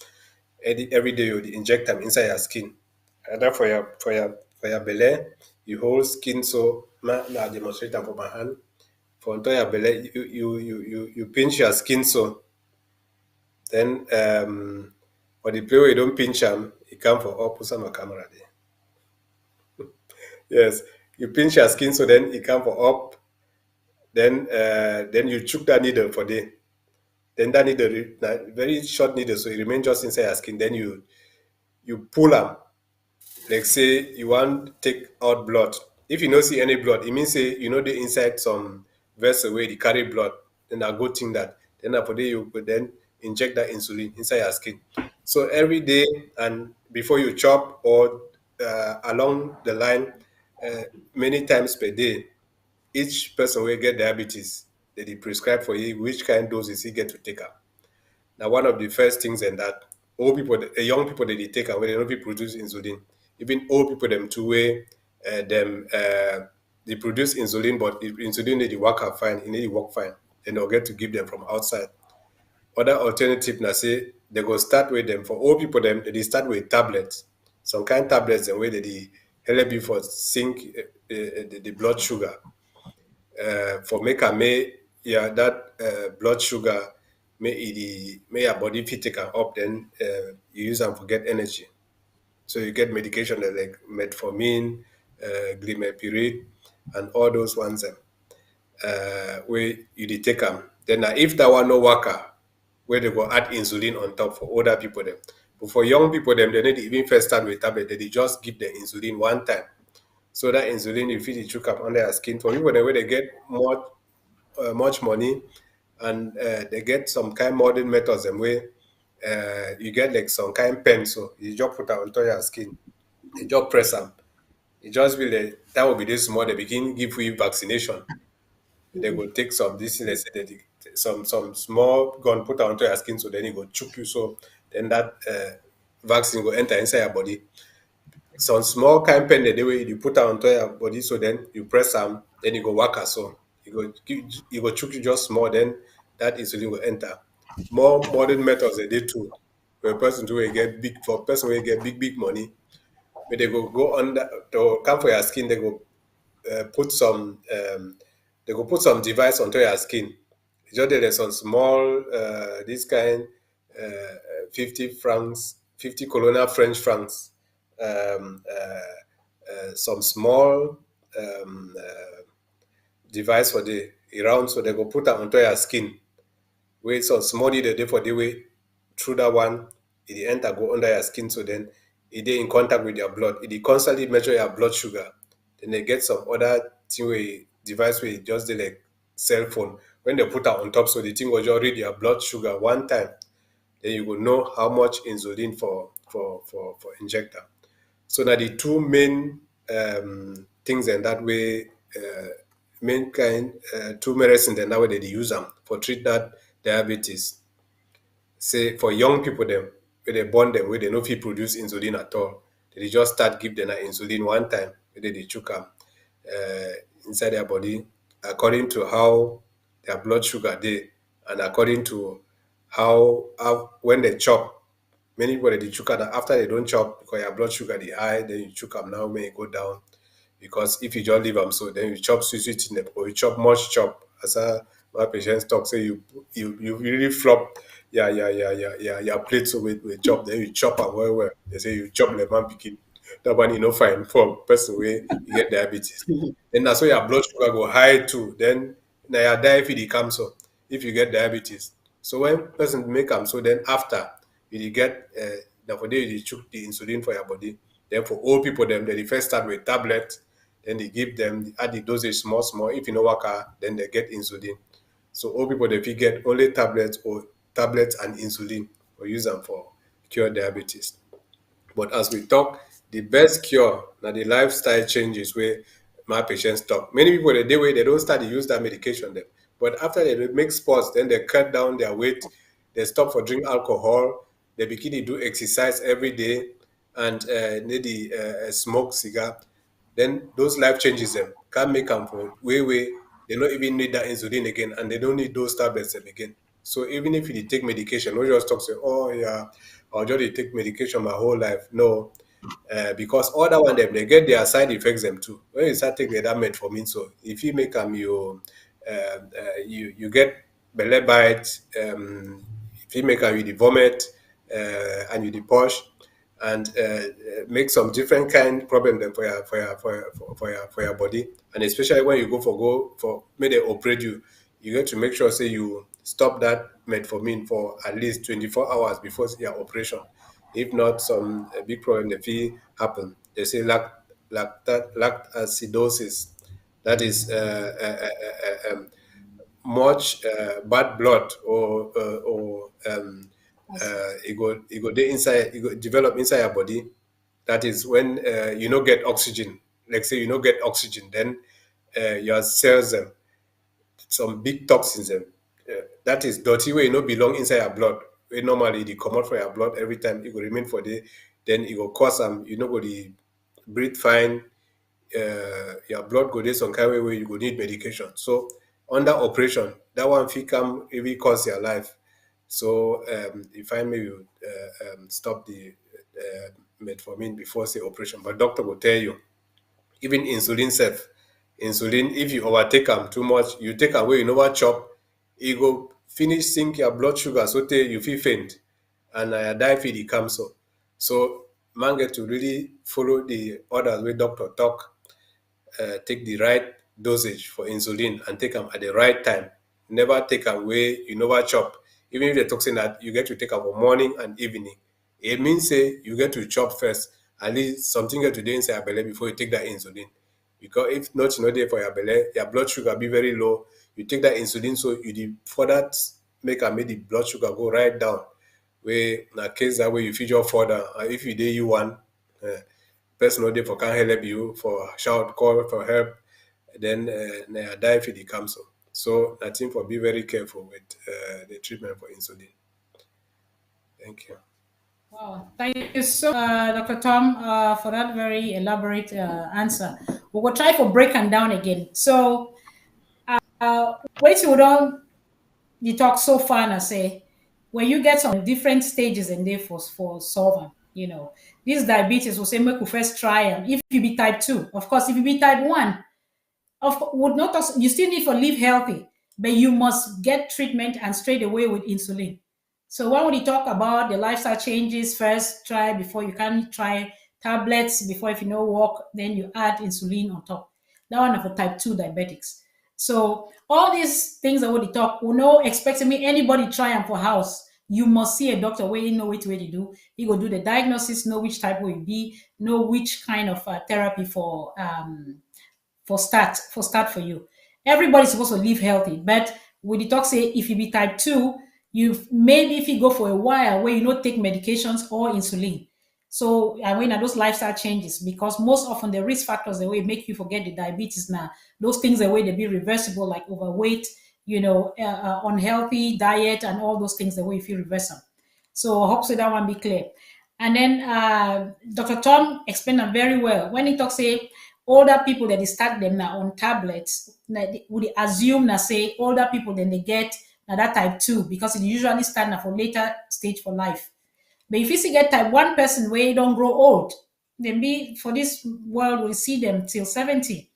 every day you inject them inside your skin. And then for your belly, you hold skin. So now demonstrate them for my hand. For entire your belly, you pinch your skin so then for the play where you don't pinch them, it come for up put my camera there. Yes, you pinch your skin so then it come for up. Then you chook that needle for day. Then that needle, very short needle, so it remains just inside your skin. Then you pull them. Like say you want take out blood. If you don't see any blood, it means say you know the inside some vessel where they carry blood. Then I go think that. Then after day you could then inject that insulin inside your skin. So every day and before you chop or along the line, many times per day, each person will get diabetes. They prescribe for you which kind doses he get to take up. Now, one of the first things in that old people, young people that they take away, they don't be produce insulin. Even old people them too way they produce insulin, but if insulin need to work out fine, it need to work fine. Then they'll get to give them from outside. Other alternative now say they go start with them for old people them they start with tablets. Some kind tablets and way they help you for sink the blood sugar. For make a may yeah that blood sugar may your body fit take am up, then you use them for get energy. So you get medication that like metformin, glimepiride, and all those ones where you dey take them. Then if that one no worker, where they go add insulin on top for older people them. But for young people them, they need to even first start with tablet. They just give the insulin one time. So that insulin you fit dey chook am under your skin. For people them where they get much money and they get some kind modern methods and way you get like some kind pen, so you just put it onto your skin, you just press them, It just be like that will be this small. They begin give you vaccination. They go take some this let's say some small gun put onto your skin, so then it go choke you. So then that vaccine go enter inside your body. Some small kind pen the way you put onto your body, so then you press them, then you go waka. So you go choke you just small, then that insulin will enter. More modern methods they did too. For a person to get big, for a person who get big money, but they go under to come for your skin, they go put some they go put some device onto your skin. Just there's some small this kind 50 francs, 50 colonial French francs, some small device for the around, so they go put that onto your skin. Where some small the day for the way through that one, it enter go under your skin, so then it dey in contact with your blood. It dey constantly measure your blood sugar. Then they get some other thing where device where it just dey like cell phone. When they put that on top, so the thing will just read your blood sugar one time. Then you will know how much insulin for injector. So now the two main things in that way, main kind two medicines and that way they use them for treat that diabetes. Say for young people them, where they born them, where they no fit produce insulin at all, they just start give them that insulin one time, where they chook am inside their body according to how their blood sugar dey, and according to how when they chop. Many people they chook am after they don't chop because your blood sugar dey high, then you chook am now may e go down. Because if you just leave them so, then you chop sweet in them, or you chop much chop. As my patients talk, say you really flop your plate so with chop, then you chop am well. They say you chop like man pikin. That one you no fine for person where you get diabetes. Then that's why your blood sugar go high too. Then now your die if it comes so if you get diabetes. So when person make them so, then after you get now for day you chook the insulin for your body. Then for old people them they first start with tablet, then they give them add the dosage small. If you know waka, then they get insulin. So old people they fit get only tablets or tablets and insulin or use them for cure diabetes. But as we talk, the best cure now the lifestyle changes where my patients talk. Many people the day way they don't start to use that medication them. But after they make sports, then they cut down their weight, they stop for drink alcohol, they begin to do exercise every day, and maybe smoke cigar. Then those life changes them can make them for way they don't even need that insulin again, and they don't need those tablets them again. So even if you take medication, don't just talk say, oh yeah, I'll just dey take medication my whole life. No, because all that one them they get their side effects them too. When you start taking that metformin, so if you make them you get belly bite, if you make them you dey vomit, and you dey push, and make some different kind problem them for your body, and especially when you go for may they operate you, you get to make sure say you stop that metformin for at least 24 hours before your operation. If not, some big problem that will happen. They say lactacidosis. That is much bad blood it go dey inside, it go develop inside your body. That is when you no get oxygen. Like say you no get oxygen, then your cells some big toxins them. That is dirty way no belong inside your blood. Wey normally they come out from your blood every time it will remain for the, then it will cause some you know go the breathe fine, your blood go dey some kind way where you go need medication. So under operation, that one fit come really cause your life. So if I may you stop the metformin before say operation, but doctor will tell you even insulin self, insulin if you overtake am too much, you take away you never chop, e go finish sink your blood sugar so tey you fit faint, and na your die fit dey come so. So man get to really follow the orders wey doctor talk, take the right dosage for insulin and take am at the right time. Never take am wey you never chop. Even if they talk say that you get to take am for morning and evening, it means say you get to chop first. At least something get to dey inside your belle before you take that insulin. Because if not, you no dey for your belle, your blood sugar be very low. You take that insulin, so you dey further make am make the blood sugar go right down. Where na case that way you fit just fall down. And if you dey you one, person no dey for can help you for shout call for help, then na die if it comes so. So I think for be very careful with the treatment for insulin. Thank you. Wow, thank you so Dr. Tom, for that very elaborate answer. We will try for break and down again. So, wait till we don't you talk so far and I say, when you get some different stages and there for solving, this diabetes will say, make you first try them. If you be type 2, of course, if you be type 1, would not also, you still need to live healthy, but you must get treatment and straight away with insulin. So when we talk about the lifestyle changes, first try before you can try tablets before if you know walk, then you add insulin on top. That one for type 2 diabetics. So all these things that we talk, we no expect me anybody try them for house. You must see a doctor where you know which way to do. He go do the diagnosis, know which type will be, know which kind of therapy for start for you. Everybody's supposed to live healthy, but with the talk say if you be type 2, you maybe if you go for a while where you not take medications or insulin. So I mean those lifestyle changes because most often the risk factors the way make you forget the diabetes now. Those things the way they be reversible like overweight, unhealthy diet and all those things the way if you reverse them. So I hope so that one be clear. And then Dr. Tom explained them very well. When he talks say older people that they start them now on tablets, would assume that say older people then they get now that type 2 because it usually start now for later stage for life. But if you see get type 1 person where you don't grow old, then be for this world we see them till 70.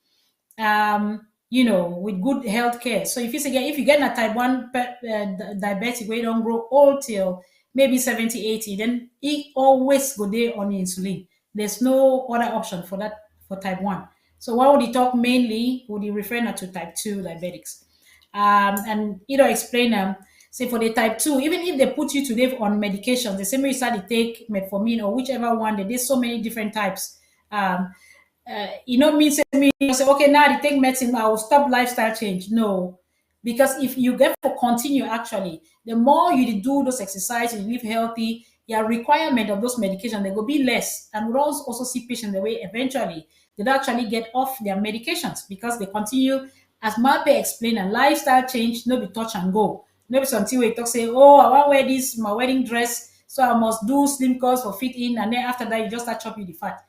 With good health care. So if you get a type 1 diabetic where you don't grow old till maybe 70, 80, then he always go there on insulin. There's no other option for that for type 1. So what would he talk mainly? Would he refer now to type 2 diabetics? And explain say for the type 2, even if they put you today on medications, the same way you start to take metformin or whichever one, there's so many different types. Me say me say, okay, now I take medicine, I will stop lifestyle change. No, because if you get to continue, actually, the more you do those exercises, you live healthy, your requirement of those medications, they will be less. And we'll also see patients the way eventually they actually get off their medications because they continue, as Mape explained, a lifestyle change, no be touch and go. No be something where you talk, say, oh, I want to wear this, my wedding dress, so I must do slim curls for fit in, and then after that, you just start chopping the fat,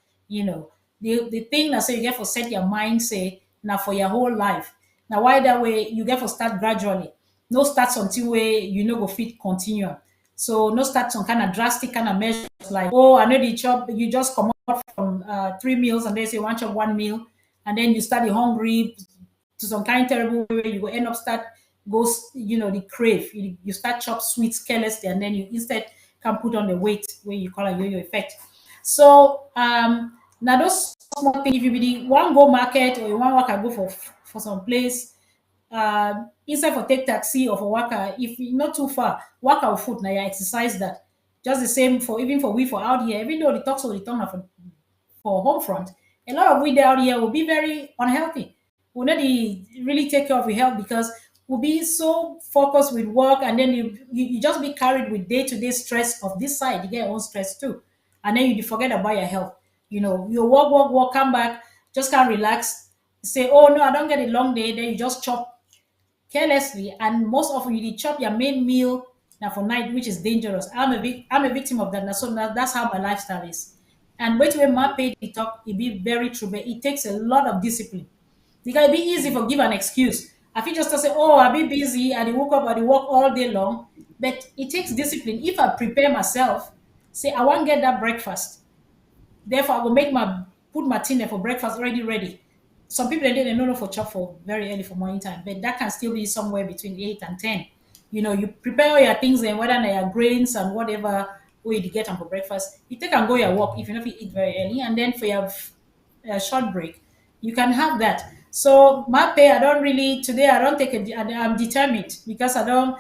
the thing that say you get for set your mind say now for your whole life. Now why that way you get for start gradually. No start something where you know go fit continue. So no start some kind of drastic kind of measures like I know the chop you just come out from 3 meals and they say one chop 1 meal and then you start hungry to some kind of terrible way you will end up start goes the crave you start chop sweets carelessly and then you instead can put on the weight where you call a yo-yo effect. So now those small things, if you be the one go market or you want work, go for some place, instead for take taxi or for worker, if you not too far, work out foot now you exercise that. Just the same for even for we for out here, even though the talks or the tongue for home front, a lot of we out here will be very unhealthy. We'll not really take care of your health because we'll be so focused with work and then you just be carried with day-to-day stress of this side. You get your own stress too. And then you forget about your health. You work, come back, just can't relax. Say, oh no, I don't get a long day. Then you just chop carelessly, and most often you chop your main meal now for night, which is dangerous. I'm a victim of that. Now, so that's how my lifestyle is. And when my pay the talk, it be very true, but it takes a lot of discipline. Because it be easy for give an excuse. I feel just to say, oh, I be busy, I dey woke up, I dey work all day long. But it takes discipline. If I prepare myself, say I won't get that breakfast. Therefore, I will put my tin there for breakfast already ready. Some people they don't know for chop for very early for morning time, but that can still be somewhere between 8 and 10. You prepare all your things and whether they are grains and whatever way you get them for breakfast. You take and go your walk if you know if you eat very early, and then for your short break, you can have that. So my pay, I don't really today. I don't take it. I'm determined because I don't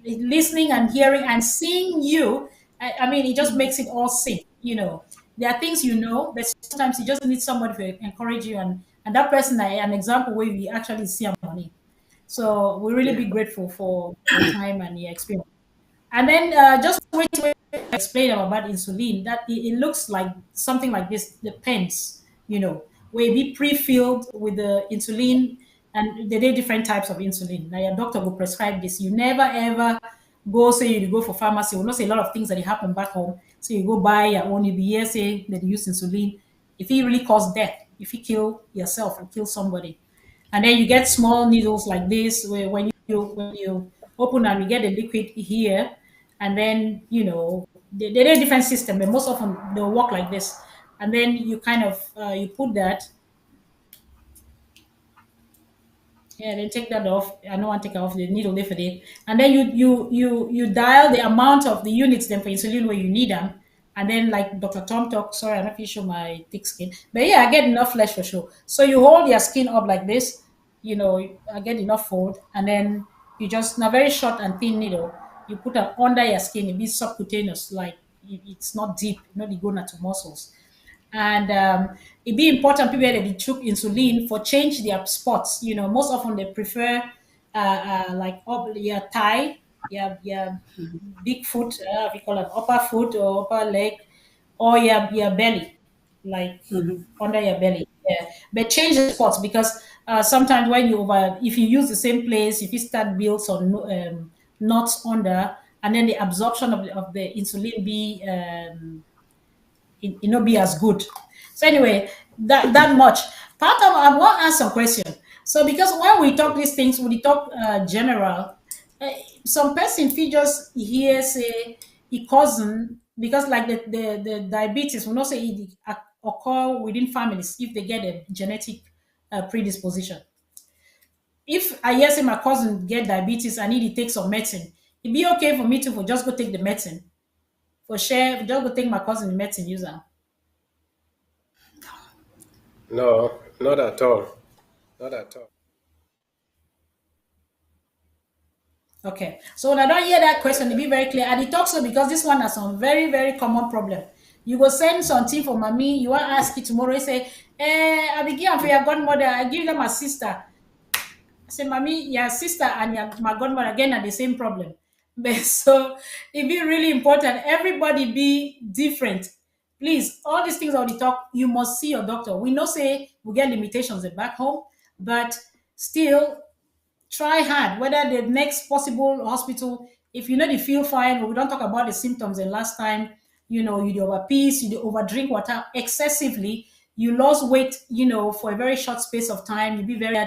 listening and hearing and seeing you. I mean, it just makes it all sink. There are things but sometimes you just need somebody to encourage you, and that person, an example where we actually see money. So we really be grateful for your time and your experience. And then just wait explain about insulin, that it looks like something like this, the pens, where it be pre-filled with the insulin, and there are different types of insulin. Now your doctor will prescribe this. You never ever go say you go for pharmacy. We know say a lot of things that happen back home. So you go buy your own, you be here say that you use insulin. If it really cause death, if you kill yourself or kill somebody. And then you get small needles like this, where when you open and you get the liquid here, and then they're a different system, but most often they'll work like this. And then you kind of you put that. Yeah, then take that off. I don't want to take off the needle there for it. And then you dial the amount of the units then for insulin where you need them. And then like Dr. Tom talk, sorry, I'm not going to show my thick skin. But yeah, I get enough flesh for sure. So you hold your skin up like this, I get enough fold, and then you just in a very short and thin needle, you put it under your skin. It be subcutaneous, like it's not deep, not the go to muscles. And it be important people that they took insulin for change their spots. Most often they prefer like up your thigh, your big foot, we call it upper foot or upper leg, or your belly, like under your belly. Yeah. But change the spots, because sometimes when if you use the same place, if you start build some knots under, and then the absorption of the insulin be be as good. So anyway, that much. Part of I want to ask some question. So because when we talk these things, we talk general. Some person feel just hear say he cousin, because like the diabetes, we not say it occur within families if they get a genetic predisposition. If I hear say my cousin get diabetes, I need to take some medicine. It be okay for me to for just go take the medicine. For share, just go take my cousin the medicine user. No, not at all. Not at all. Okay. So when I don't hear that question, to be very clear, and it talks so because this one has some very, very common problem. You go send something for mommy, you want to ask it tomorrow, you say, I begin for your godmother, I give them my sister. I say, mommy, your sister and my godmother again are the same problem. But so it be really important. Everybody be different. Please, all these things that we talk, you must see your doctor. We know say we get limitations back home, but still try hard, whether the next possible hospital, if you know they feel fine, or we don't talk about the symptoms. And last time, you do overpeace, you do over drink water excessively, you lost weight, for a very short space of time, you be very,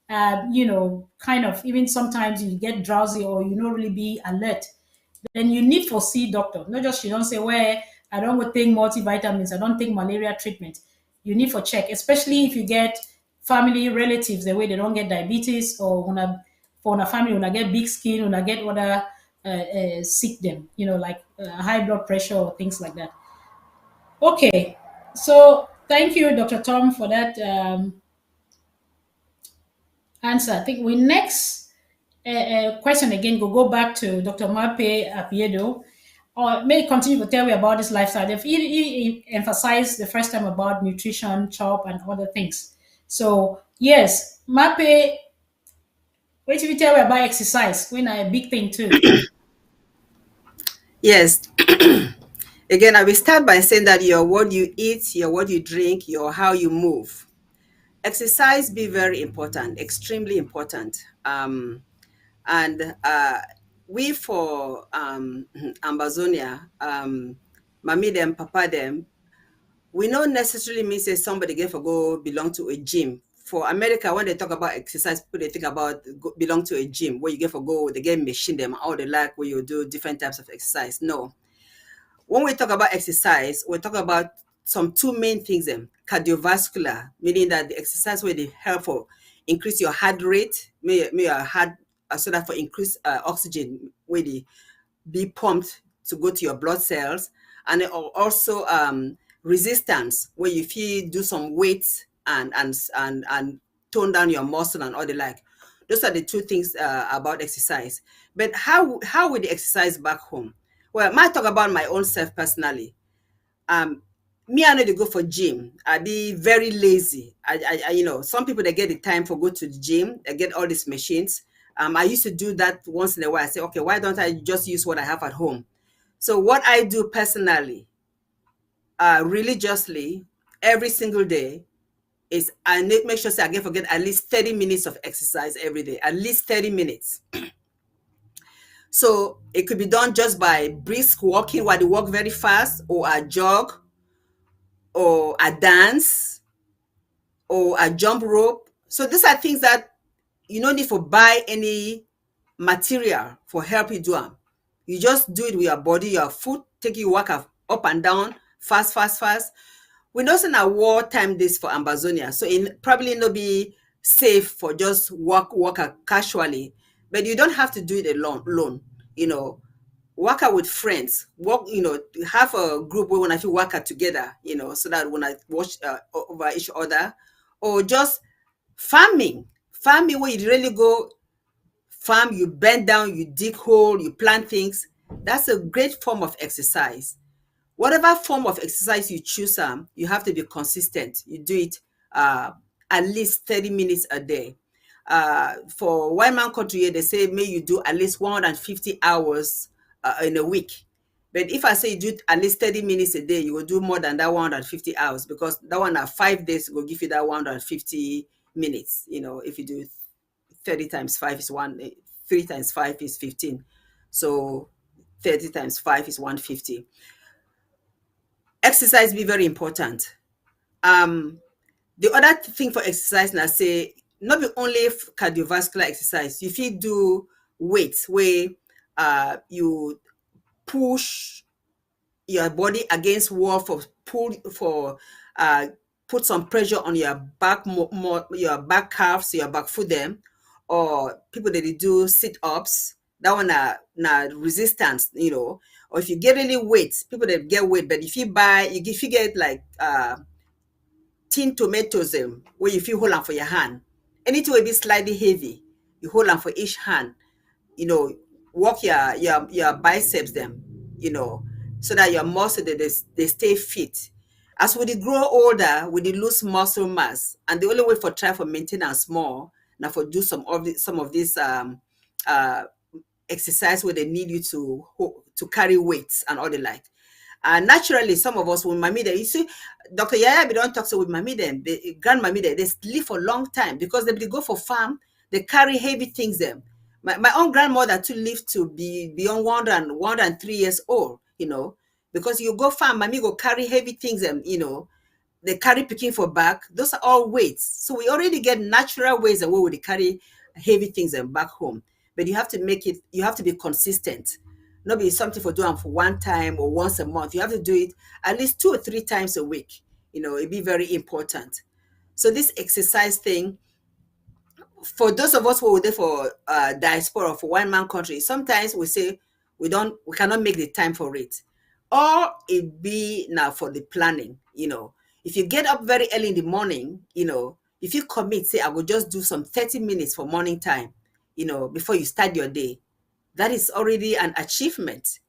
kind of, even sometimes you get drowsy or you don't really be alert, then you need to see doctor. Not just you don't say, well, I don't go take multivitamins, I don't take malaria treatment. You need to check, especially if you get family relatives the way they don't get diabetes, or for a family when I get big skin, when I get other sick them, like high blood pressure or things like that. Okay, so thank you, Dr. Tom, for that answer. I think we next question again go back to Dr. Mape Apiedo, or may continue to tell me about this lifestyle. He emphasized the first time about nutrition, chop, and other things. So yes, Mape, wait till you tell me about exercise, when a big thing too. Yes. Again, I will start by saying that your what you eat, your what you drink, your how you move. Exercise be very important, extremely important. And we for Ambazonia, mommy them, papa them, we not necessarily mean say somebody get for go belong to a gym. For America, when they talk about exercise, people they think about belong to a gym where you get for go, they get machine them, all they like where you do different types of exercise. No. When we talk about exercise, we talk about some two main things. Cardiovascular, meaning that the exercise where they help for increase your heart rate, may your heart, so that for increase oxygen where they be pumped to go to your blood cells, and also resistance, where if you do some weights and tone down your muscle and all the like. Those are the two things about exercise. But how would the exercise back home? Well, I might talk about my own self personally. Me, I know to go for gym. I be very lazy. I some people they get the time for go to the gym. They get all these machines. I used to do that once in a while. I say, okay, why don't I just use what I have at home? So what I do personally, religiously, every single day is I make sure I get forget at least 30 minutes of exercise every day, at least 30 minutes. So it could be done just by brisk walking while they walk very fast, or a jog, or a dance, or a jump rope. So these are things that you don't need to buy any material for help you do them. You just do it with your body, your foot, take you walk up and down, fast, fast, fast. We know in a wartime this for Ambazonia, so it probably not be safe for just walk casually, but you don't have to do it alone. Work out with friends, walk, have a group where when I feel work out together, so that when I watch over each other, or just farming where you really go farm, you bend down, you dig hole, you plant things. That's a great form of exercise. Whatever form of exercise you choose, you have to be consistent. You do it at least 30 minutes a day. For one man country, they say may you do at least 150 hours in a week. But if I say you do at least 30 minutes a day, you will do more than that 150 hours, because that one at 5 days will give you that 150 minutes. If you do 30 times 5 is 3 times 5 is 15. So 30 times 5 is 150. Exercise be very important. The other thing for exercise, now say, not be only cardiovascular exercise. If you do weights where you push your body against wall put some pressure on your back, more your back calves, your back foot them, or people that they do sit-ups, that one na resistance, or if you get really weight, people that get weight, but if you get like tin tomatoes where you feel hold on for your hand, anything will be slightly heavy, you hold on for each hand, work your biceps them, so that your muscle they stay fit. As we grow older, we lose muscle mass, and the only way for try for maintenance more now for do some of these exercise where they need you to carry weights and all the like. Naturally, some of us, when mommy there, you see, Dr. Yaya, we don't talk so with mommy them, grandmommy there, they live for a long time because they go for farm, they carry heavy things them. My own grandmother too lived to be beyond 103 years old, because you go farm, mommy go carry heavy things them, they carry picking for back. Those are all weights. So we already get natural ways that we would carry heavy things and back home. But you have to be consistent. Not be something for doing for one time or once a month. You have to do it at least 2 or 3 times a week. It'd be very important. So this exercise thing, for those of us who were there for diaspora, for one man country, sometimes we say we cannot make the time for it. Or it be now for the planning, If you get up very early in the morning, if you commit, say, I will just do some 30 minutes for morning time, before you start your day, that is already an achievement,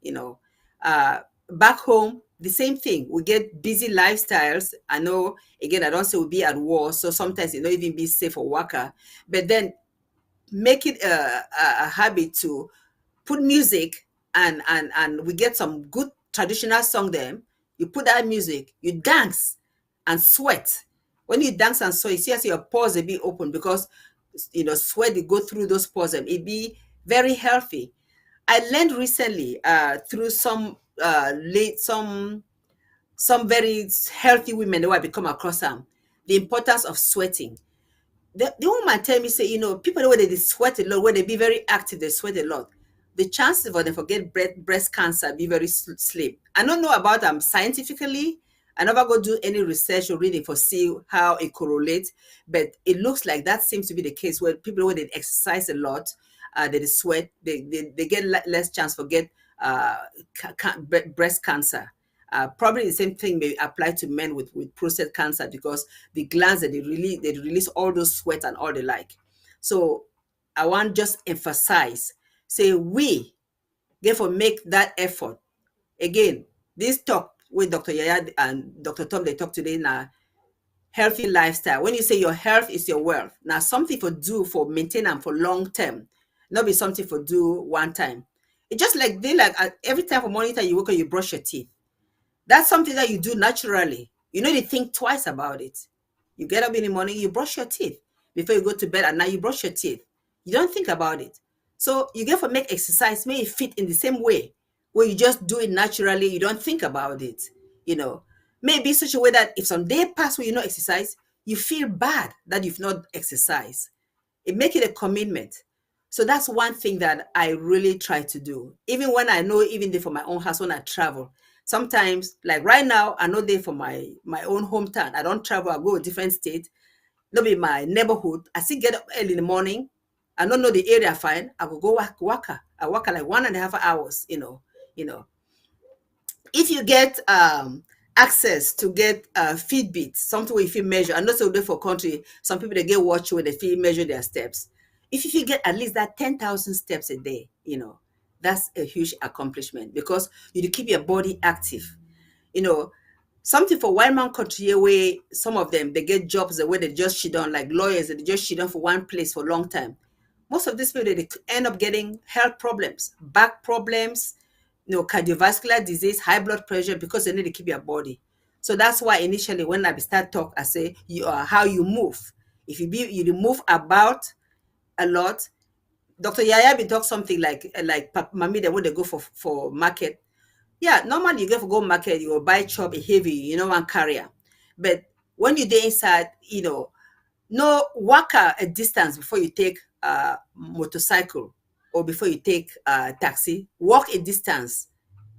Back home, the same thing. We get busy lifestyles. I know, again, I don't say we'll be at war, so sometimes it not even be safe for worker, but then make it a habit to put music and we get some good traditional song there. You put that music, you dance and sweat. When you dance and sweat, you see as your pores will be open, because sweat they go through those pores and it be very healthy. I learned recently through some very healthy women who I become across them, the importance of sweating. The woman tell me, say, people where they sweat a lot, where they be very active, they sweat a lot. The chances for them forget breast cancer be very slim. I don't know about them scientifically. I never go do any research or reading for see how it correlates, but it looks like that seems to be the case where people when they exercise a lot, they sweat, they get less chance for get breast cancer. Probably the same thing may apply to men with prostate cancer, because the glands that they release all those sweat and all the like. So I want just emphasize, say we therefore make that effort. Again, this talk with Dr. Yaya and Dr. Tom, they talk today now, healthy lifestyle. When you say your health is your wealth, now something for do for maintain and for long term, not be something for do one time. It's just like every time for morning time you wake up, you brush your teeth. That's something that you do naturally. You know, to think twice about it. You get up in the morning, you brush your teeth. Before you go to bed at night, you brush your teeth. You don't think about it. So you get for make exercise, may it fit in the same way, where you just do it naturally, you don't think about it. You know, maybe such a way that if some day pass where you not exercise, you feel bad that you've not exercised. It make it a commitment. So that's one thing that I really try to do. Even when I know, even there for my own house, when I travel, sometimes like right now, I know there for my own hometown. I don't travel, I go a different state, not be my neighborhood. I still get up early in the morning. I don't know the area fine. I will go waka. I walk like 1.5 hours, you know if you get access to get Fitbit, something where if you measure, and also there for country, some people they get watch where they feel measure their steps. If you get at least that 10,000 steps a day, that's a huge accomplishment because you keep your body active. Something for white man country where some of them they get jobs the way they just shit on, like lawyers, they just shit on for one place for a long time. Most of these people they end up getting health problems, back problems, cardiovascular disease, high blood pressure, because they need to keep your body. So that's why initially when I start talk, I say how you move. If you move about a lot, Dr. Yaya be talk something like mommy they would they go for market. Yeah, normally you go for go market, you go buy chop a heavy, one carrier. But when you dey inside, no walk a distance before you take a motorcycle or before you take a taxi. Walk a distance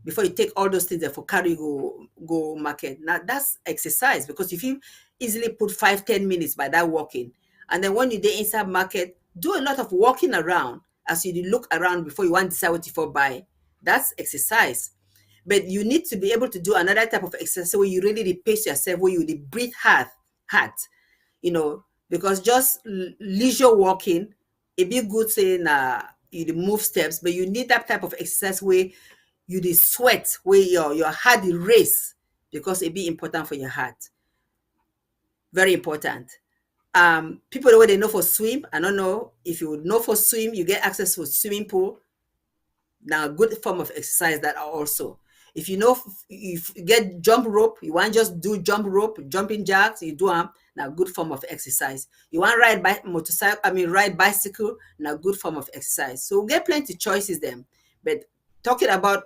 before you take all those things that for carry go market. Now that's exercise because if you easily put 5-10 minutes by that walking, and then when you dey inside market, do a lot of walking around as you look around before you want to decide what you for buy. That's exercise. But you need to be able to do another type of exercise where you really pace yourself, where you breathe hard, because just leisure walking, it be good saying you move steps, but you need that type of exercise where you sweat, where your heart race, because it be important for your heart. Very important. People the way they know for swim, I don't know if you would know for swim, you get access to a swimming pool. Now, a good form of exercise that are also. If you get jump rope, you want just do jump rope, jumping jacks, you do them. Now, good form of exercise. You want ride ride bicycle. Now, good form of exercise. So we get plenty choices then. But talking about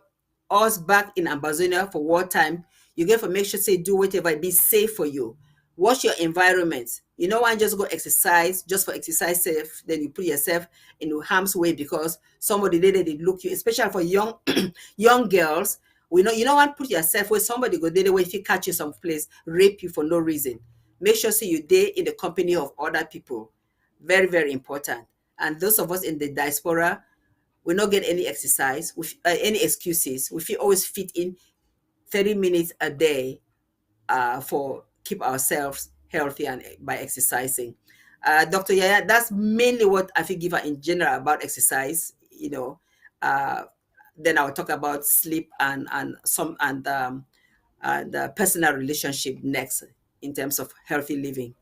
us back in Amazonia for wartime, you get to make sure say do whatever be safe for you. Watch your environment. You don't want just go exercise just for exercise safe, then you put yourself in harm's way because somebody they look you, especially for young young girls. You don't want to put yourself where somebody go there, if you catch you someplace, rape you for no reason. Make sure say you day in the company of other people. Very, very important. And those of us in the diaspora, we not get any exercise, with any excuses. We feel always fit in 30 minutes a day for keep ourselves healthy and by exercising. Dr. Yaya, that's mainly what I feel give her in general about exercise. Then I'll talk about sleep and personal relationship next in terms of healthy living.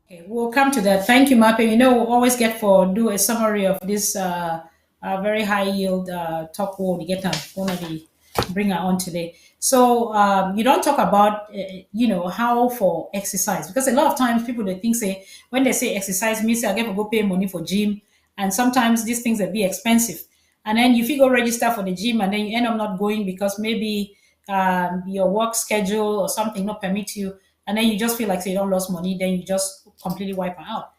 Okay, we'll come to that. Thank you, Mape. We'll always do a summary of this very high yield talk word you get one of the bring her on today. So you don't talk about how for exercise, because a lot of times people they think say when they say exercise means I get to go pay money for gym, and sometimes these things will be expensive. And then if you go register for the gym and then you end up not going because maybe your work schedule or something not permit you, and then you just feel like say you don't lose money, then you just completely wipe out.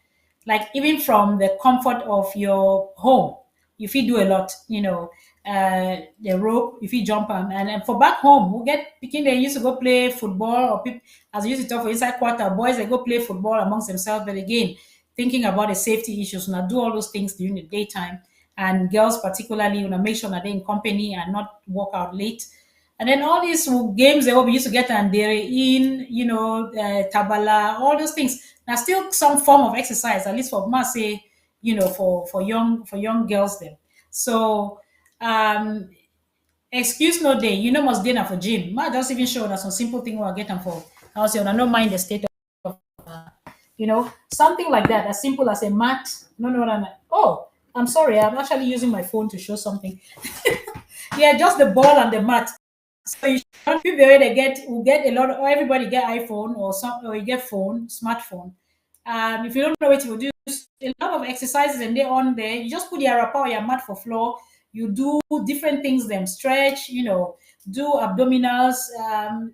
Like even from the comfort of your home, if you do a lot, the rope, if you jump on, and for back home, we get picking they used to go play football, or people as I used to talk for inside quarter, boys they go play football amongst themselves, but again, thinking about the safety issues, now do all those things during the daytime, and girls particularly, make sure that they're in company and not walk out late. And then all these games that we used to get and they're in, tabala, all those things. Now still some form of exercise, at least for must say, for young girls then. So excuse no day, must dinner for gym. Ma just even show that some simple thing we'll get them for. I was saying, I don't mind the state of something like that, as simple as a mat. No, what I mean. Oh, I'm sorry, I'm actually using my phone to show something. Yeah, just the ball and the mat. So you should people where they get will get a lot of, or everybody get iPhone or some, or you get phone, smartphone. If you don't know what to do, a lot of exercises and they're on there. You just put your wrapper or your mat for floor. You do different things, them stretch, do abdominals.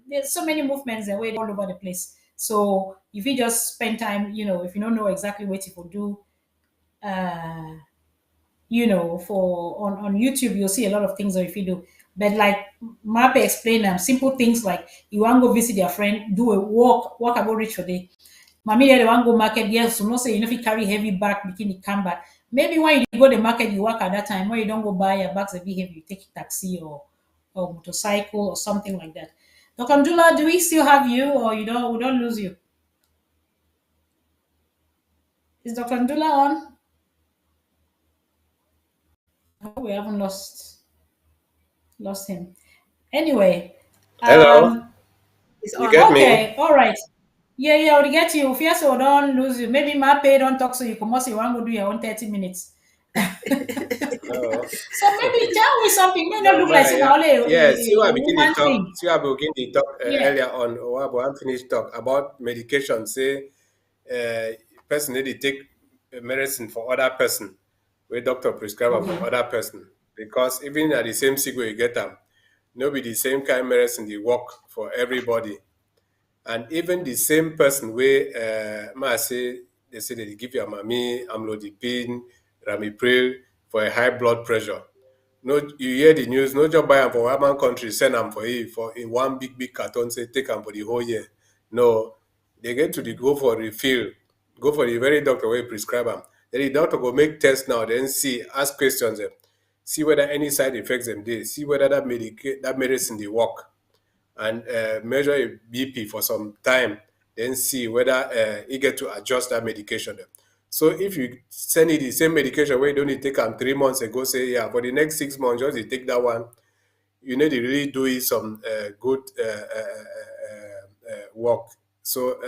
There's so many movements and way all over the place. So if you just spend time, if you don't know exactly what to do, uh, for on YouTube, you'll see a lot of things that if you do. But like Mape explained them, simple things like you want to go visit your friend, do a walk about reach for day. Mommy, they want go market, yes, so no say if you carry heavy bag, bikini come back. Maybe when you go the market, you work at that time. When you don't go buy your bags a bit heavy, you take a taxi or motorcycle or something like that. Dr. Ndulla, do we still have you or we don't lose you? Is Dr. Ndulla on? I hope we haven't lost him. Anyway, Hello, It's you on. get me? okay, all right. Yeah, yeah, we'll get you. Fear so don't lose you. Maybe my pay don't talk so you come also you want to do your own 30 minutes. Oh. So maybe tell me something. May not No, look like but saying yeah, only yeah. See what I a begin to woman talk. thing. See what I begin to talk Yeah. earlier on. Or what I finished talk about medication. Say, person need to take medicine for other person, where doctor prescribe am Okay. for other person. Because even at the same sick way you get them, no be the same kind medicine they work for everybody. And even the same person where ma say they say they give your mommy amlodipine, ramipril for a high blood pressure. No, you hear the news, no job buy am for one country, send am for you for in one big carton, say take am for the whole year. No, they get to the go for refill, go for the very doctor where prescribe am. Then the doctor go make test now, then see, ask questions them, see whether any side effects them dey, see whether that medicine dey work, and measure a BP for some time, then see whether you get to adjust that medication. So if you send it the same medication where you don't need to take them 3 months ago, say yeah, for the next 6 months, just you take that one, you need to really do it some good work. So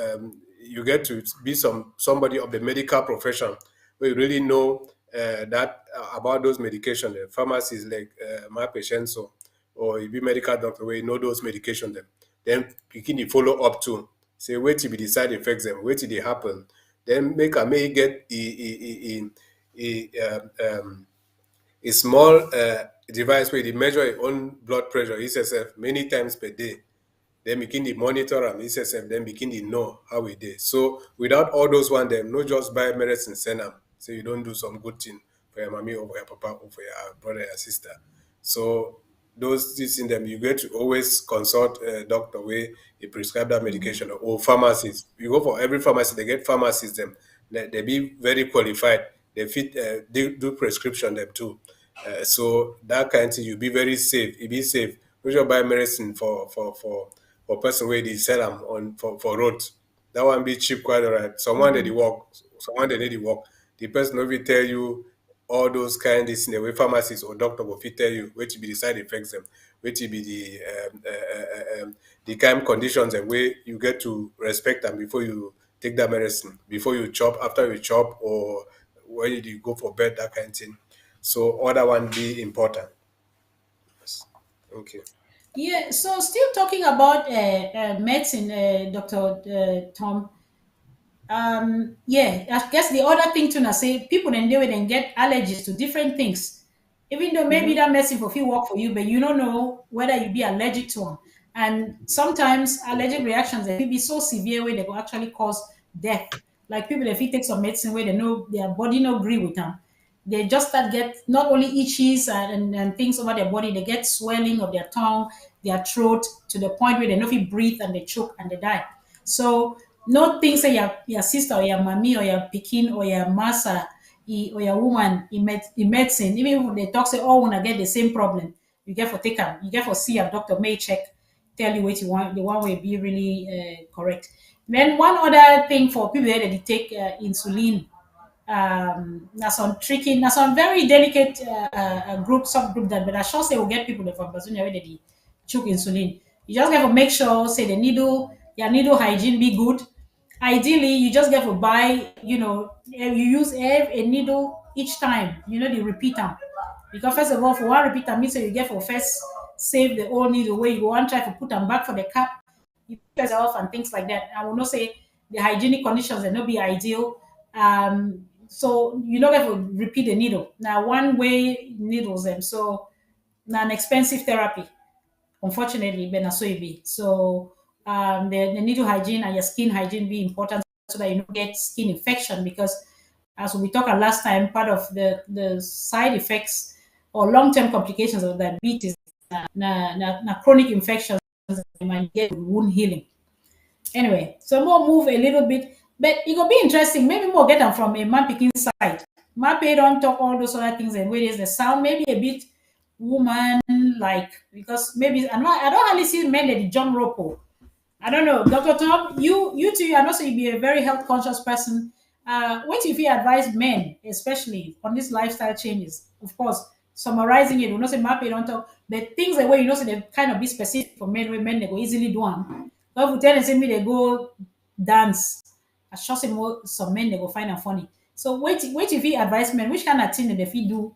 you get to be somebody of the medical profession where you really know that about those medications. The pharmacies like my patient so, or you be medical doctor where you know those medications them. Then you can follow up to say wait till be the side effects them, wait till they happen. Then make a may get a small device where they measure your own blood pressure itself many times per day. Then begin the monitor and itself, then begin the know how we did. So without all those one, them no just buy medicine, send them. So you don't do some good thing for your mommy or for your papa or for your brother or sister. So those things in them, you get to always consult a doctor where he prescribe that medication or pharmacies. You go for every pharmacy, they get pharmacies them. They be very qualified. They fit do prescription them too. So that kind of thing, you be very safe. You be safe. We just buy medicine for person where they sell them on for road. That one be cheap quite alright. Someone that they work, someone that need to work. The person will tell you all those kind of things in the way pharmacist or doctor will fit tell you which be the side effects them, which be the kind of conditions and way you get to respect them before you take that medicine, before you chop, after you chop, or when you go for bed, that kind of thing. So all that one be important. Yes. Okay. Yeah. So still talking about medicine, Dr. Tom. Yeah, I guess the other thing too, I say people then they will then get allergies to different things. Even though maybe that medicine for few work for you, but you don't know whether you be allergic to them. And sometimes allergic reactions they will be so severe where they will actually cause death. Like people if you take some medicine where they know their body no agree with them, they just start get not only itches and things over their body, they get swelling of their tongue, their throat to the point where they no fit breathe and they choke and they die. So no think say your sister or your mommy or your pikin or your massa or your woman in medicine, even if they talk say oh wanna get the same problem, you get for take them, you get for see a doctor may check, tell you what you want, the one will be really correct. Then one other thing for people that they take insulin, na some tricky, na some very delicate group subgroup that, but I sure say will get people that from Bazunia where they chook insulin. You just have to make sure say the needle, your needle hygiene be good. Ideally, you just get to buy, you use a needle each time, the repeat them. Because first of all, for one repeat am means say you get for first save the old needle where you go and try to put them back for the cap, you press off and things like that. I will not say the hygienic conditions will not be ideal. So you don't have to repeat the needle. Now one way needles them, so now an expensive therapy. Unfortunately, but not so it be. So the needle hygiene and your skin hygiene be important so that you don't get skin infection, because as we talked last time, part of the side effects or long-term complications of diabetes na chronic infections you might get wound healing. Anyway, so more move a little bit, but it will be interesting. Maybe more get them from a man picking side. Mape don't talk all those other things and where there's the sound, maybe a bit woman like, because maybe I don't really see men that jump rope. I don't know, Dr. Tom, you too, and also you be a very health conscious person. What if you advise men, especially on these lifestyle changes? Of course, summarizing it, we not say map it on top, but things the way so they kind of be specific for men, where men they go easily do them. But if we tell them say me they go dance, I sure say more some men they go find them funny. So wait if you advise men, which kind of thing that they fit do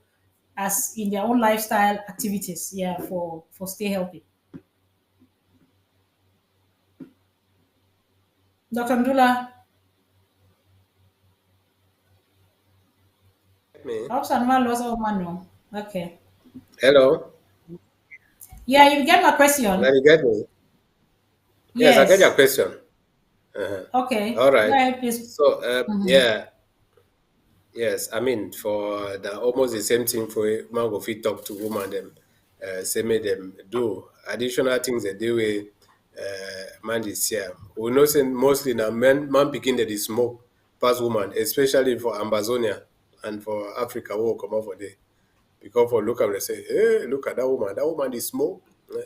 as in their own lifestyle activities, yeah, for stay healthy. Dr. Ndulla. Me. Option one lost all man no. Okay. Hello. Yeah, you get my Now question. you get me? Yes, I get your Yes. question. Uh-huh. Okay. All Go right. ahead, please. So, Mhm. yeah, yes. I mean, for the almost the same thing for man go fit talk to woman them, say make them do additional things that they will man is here. We know say mostly now man begin that is smoke past woman, especially for Amazonia and for Africa who come out for there. Because for look at they say, hey, look at that woman. That woman is smoke.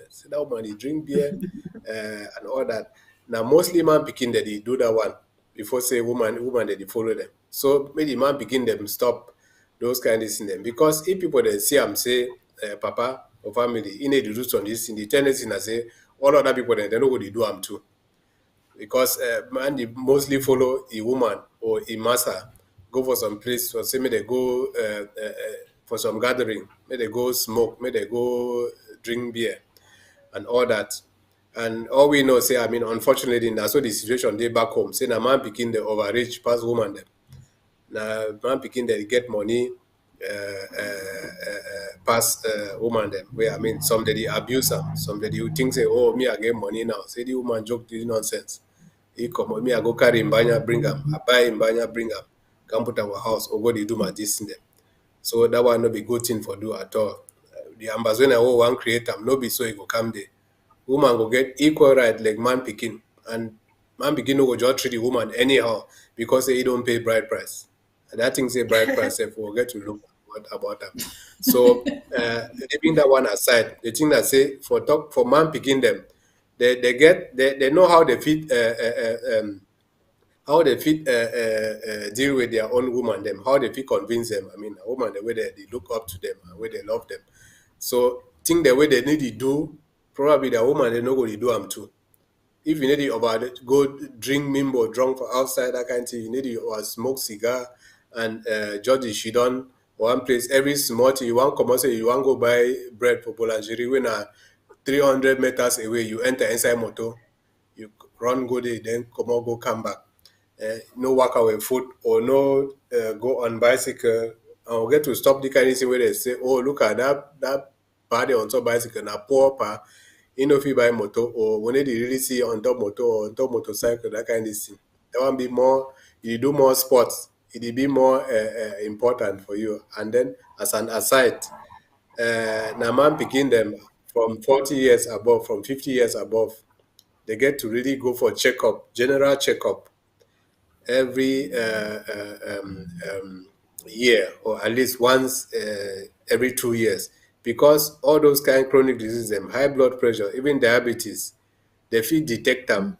Say that woman is drink beer and all that. Now mostly man begin that they do that one before say woman that they follow them. So maybe man begin them stop those kind of things them. Because if people they see them say papa or family, in need to do some this in the tendency na say all other people they know what they do them too. Because man they mostly follow a woman or a master go for some place or say may they go for some gathering, may they go smoke, may they go drink beer and all that. And all we know say, I mean, unfortunately, that's so the situation they back home. Say, na man picking the overreach past woman them. Na man picking they get money pass woman them. Where I mean, some they abuse them, some they think say, oh, me I get money now. Say the woman joke this nonsense. He come me I go carry mbanya bring him. I buy mbanya bring him. Come put our house or go they do my this in them. So that one no be good thing for do at all. The ambassador who one create am no be so he go come there. Woman go get equal right like man picking, and man picking no go just treat the woman anyhow because he don't pay bride price. And that thing say bride price if we get to look what about them. So leaving that one aside, the thing that say for talk for man picking them, they know how they fit deal with their own woman them, how they fit convince them. I mean, a woman the way they look up to them, the way they love them. So think the way they need to do, probably the woman they know what to do them too. If you need to go drink mimbo drunk for outside that kind of thing, you need to smoke cigar and judge she done one place every small thing you want come out say you want go buy bread for boulangerie when 300 meters away you enter inside motor, you run go there, then come out go come back. No walk away foot or no go on bicycle. And we get to stop the kind of thing where they say, oh, look at that party on top bicycle, na poor pa, you know, if you buy motor or when they really see on top motor or on top motorcycle, that kind of thing. That one be more, you do more sports, it be more important for you. And then as an aside, now man begin them from 40 years above, from 50 years above, they get to really go for checkup, general checkup every year or at least once every 2 years because all those kind of chronic diseases, them high blood pressure, even diabetes, they fit detect them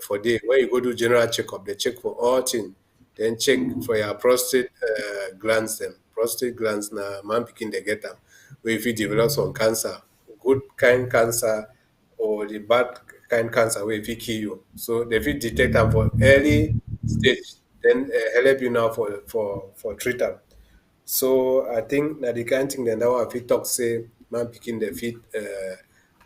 for day. When you go do general checkup, they check for all things. Then check for your prostate glands. Them prostate glands na man picking they get them. Where if you develop some cancer, good kind cancer or the bad kind cancer where if it kill you. So they fit detect them for early stage, then help you now for treat them. So I think that the kind thing that now I fit talk say man picking the fit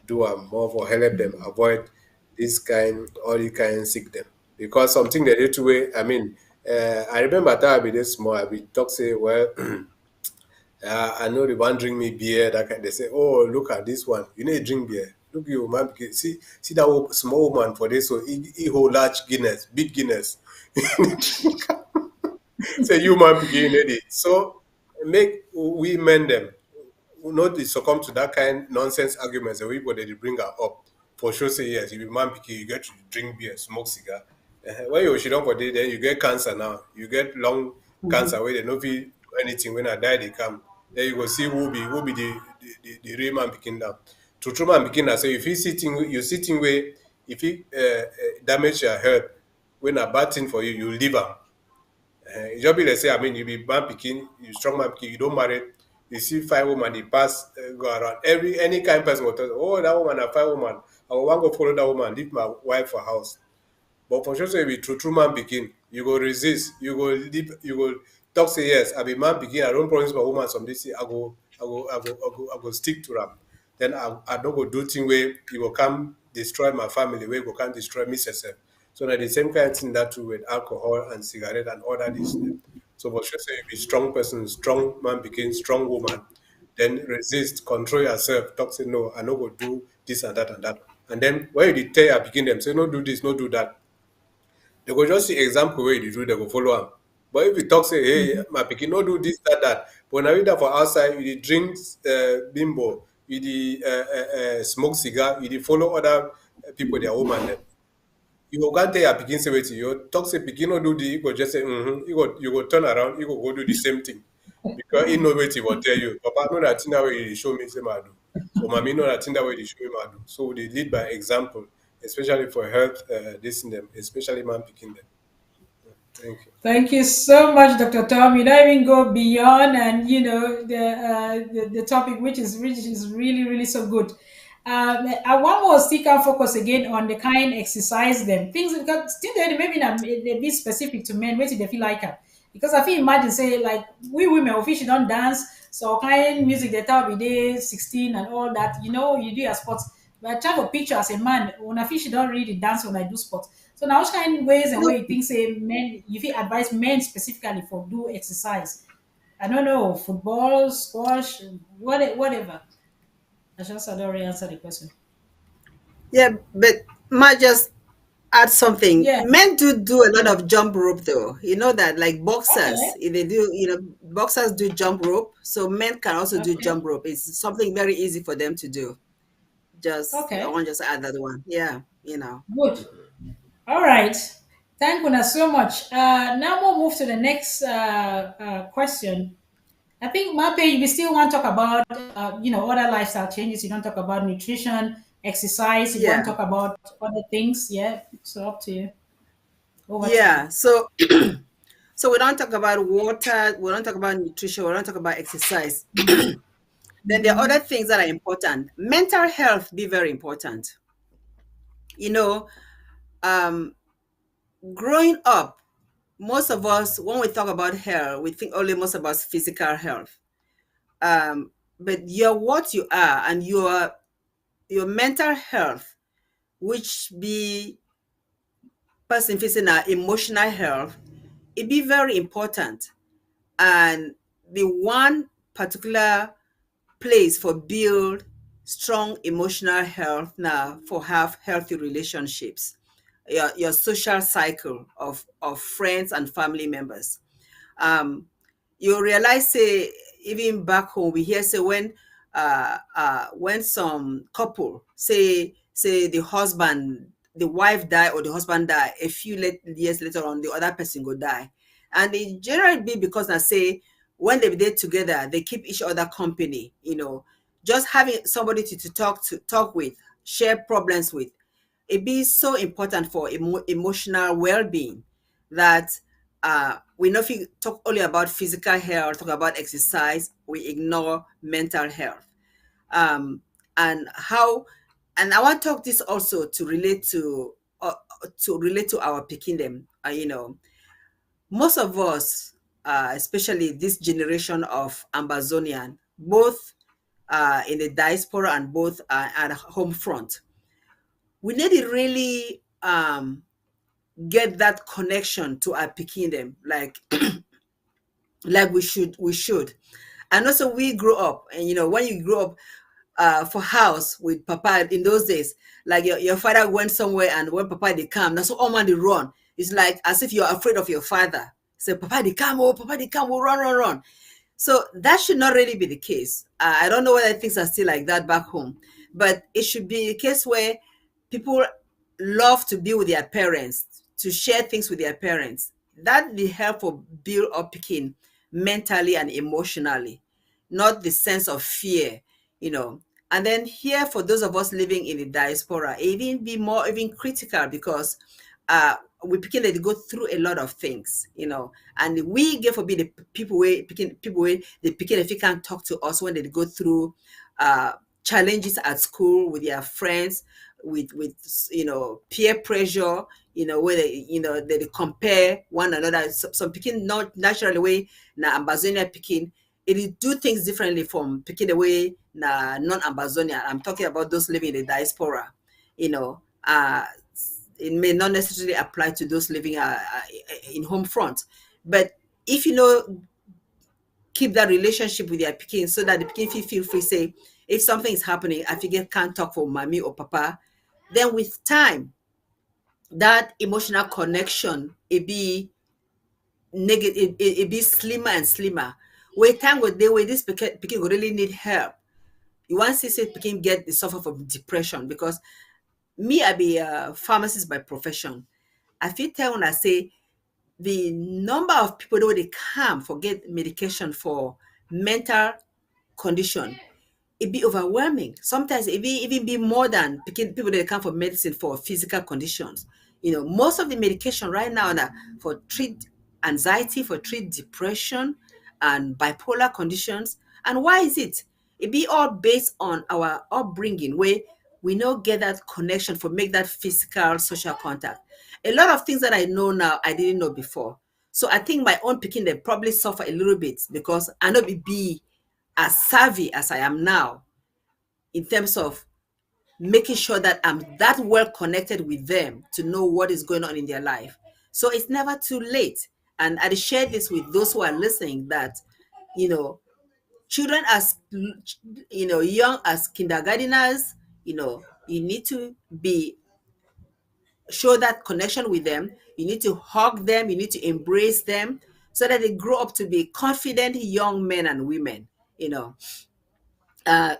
do a more for help them avoid this kind all the kind sick them because something they do to way. I mean, I remember that I be this small. I be talk say well. I know the one drink me beer. That kind. They say, "Oh, look at this one. You need to drink beer. Look, you man. See that small woman for this. So he hold large Guinness, big Guinness. Say you man begin it. So make we mend them. Not to succumb to that kind nonsense arguments that everybody they bring her up. For sure, say yes. You be man picky, you get to drink beer, smoke cigar. When you shit on for day, then you get cancer now. You get lung cancer where they no fit do anything. When I die, they come. Then you go see who be the real man picking down. To true man picking that say if you sitting where if he damage your health, when a bad thing for you, you leave her. You just be like say, I mean, you be man picking, you strong man picking, you don't marry, you see five woman, they pass, go around. Any kind person will tell you, oh, that woman, a five woman, I will want to go follow that woman, leave my wife for house. But for sure, say be true man begin. You go resist. You go deep. You go talk. Say yes. I be man begin. I don't promise my woman some this. I go stick to them. Then I don't go do thing where you go come destroy my family. Where you go come destroy me self. So now the same kind of thing that too with alcohol and cigarette and all that is. So for sure, say you be strong person, strong man begin, strong woman. Then resist, control yourself. Talk say no. I no go do this and that and that. And then when you tell you begin them say no do this, no do that. They go just see example where you do, they go follow am. But if you talk say, hey, my pikin no do this, that, that. But now you that for outside, you dey drink bimbo, you dey smoke cigar, you dey follow other people, their woman them. You go go tell your pikin say wetin, you talk say pikin no do the, you go just say, you go turn around, you go do the same thing. Because he know wetin he will tell you. Papa know that thing that way he show me say ma do. Or mommy know that thing that way they show me ma do. So they lead by example, especially for health, this in them, especially man picking them. Thank you. Thank you so much, Dr. Tom. You don't even go beyond, and the topic, which is really really so good. I want more stick and focus again on the kind exercise them things because still there maybe not a bit specific to men. Wait till they feel like it because I feel imagine say like we women officially don't dance, so kind music they tell be day 16 and all that. You do your sports, but try to picture as a man when I fish don't really dance when I do sports. So now, which kind of ways and way you think say men, you feel advise men specifically for do exercise? I don't know, football, squash, whatever. I just I don't really answer the question. Yeah, but might just add something. Yeah. Men do a lot of jump rope though. You know that, like boxers, Okay. if they do, boxers do jump rope. So men can also do Okay. jump rope. It's something very easy for them to do. I Okay. want to just add that one. Yeah. Good. All right. Thank you so much. Now we'll move to the next question. I think Mape, we still want to talk about other lifestyle changes. You don't talk about nutrition, exercise. You want Yeah. to talk about other things. Yeah. So up to you. Over to you. Yeah. So so we don't talk about water, we don't talk about nutrition, we don't talk about exercise. Then there are other things that are important. Mental health be very important. You know, um, growing up, most of us, when we talk about health, we think only most about physical health. But you're what you are, and your mental health, which be person facing our emotional health, it be very important. And the one particular place for build strong emotional health now for have healthy relationships, your social cycle of friends and family members. You realize say even back home we hear say when some couple say the wife die or the husband die, a few years later on the other person go die, and it generally be because I say when they did together they keep each other company, just having somebody to talk with, share problems with, it be so important for emotional well-being that we know if we talk only about physical health, talk about exercise, we ignore mental health. um, and how and I want to talk this also to relate to our picking them. Most of us, especially this generation of Ambazonian, both in the diaspora and both at home front. We need to really get that connection to our picking them, like we should. And also we grew up, and when you grow up for house with papa in those days, like your father went somewhere, and when papa they come, that's all man they run. It's like as if you're afraid of your father. Say, papa they come, oh, papa they come, oh, run, run, run. So that should not really be the case. I don't know whether things are still like that back home, but it should be a case where people love to be with their parents, to share things with their parents. That will help for build up picking mentally and emotionally, not the sense of fear, you know. And then here, for those of us living in the diaspora, even be more even critical, because we begin to go through a lot of things, and we get for be the people where they begin if you can't talk to us when they go through challenges at school with their friends, with peer pressure, where they compare one another. Some picking not naturally way na Ambazonia picking, it do things differently from picking away na non-Ambazonia. I'm talking about those living in the diaspora. It may not necessarily apply to those living in home front, but if keep that relationship with their Pekin, so that the Pekin feel free say, if something is happening, I figure can't talk for mommy or papa, then with time, that emotional connection, it be negative, it be slimmer and slimmer. Where time go day where this Pekin will really need help. You want to say Pekin get the suffer from depression, because me, I be a pharmacist by profession. I feel tell when I say the number of people that they come for get medication for mental condition, it be overwhelming. Sometimes it be even be more than people that come for medicine for physical conditions. Most of the medication right now for treat anxiety, for treat depression and bipolar conditions. And why is it? It be all based on our upbringing, where we not get that connection for make that physical social contact. A lot of things that I know now, I didn't know before. So I think my own picking, they probably suffer a little bit, because I know be as savvy as I am now in terms of making sure that I'm that well connected with them to know what is going on in their life. So it's never too late. And I share this with those who are listening, that, children as, young as kindergarteners, you need to be show that connection with them. You need to hug them. You need to embrace them, so that they grow up to be confident young men and women. Uh,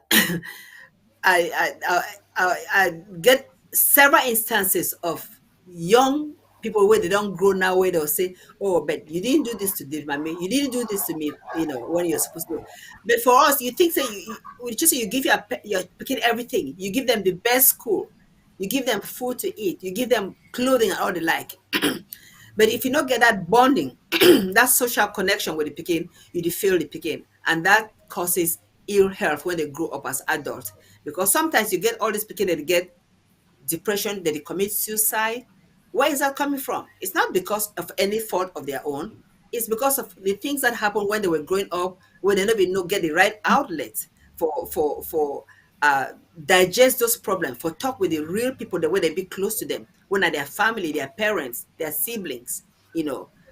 I get several instances of young people where they don't grow now, where they'll say, "Oh, but you didn't do this to this, mommy. You didn't do this to me, when you're supposed to." But for us, you think that we just say you give your kid everything. You give them the best school. You give them food to eat. You give them clothing and all the like. But if you don't get that bonding, that social connection with the Pekin, you feel the Pekin. And that causes ill health when they grow up as adults. Because sometimes you get all these Pekin that get depression, that they commit suicide. Where is that coming from? It's not because of any fault of their own. It's because of the things that happened when they were growing up, when they never get the right outlet for digest those problems, for talk with the real people, the way they be close to them, when are their family, their parents, their siblings.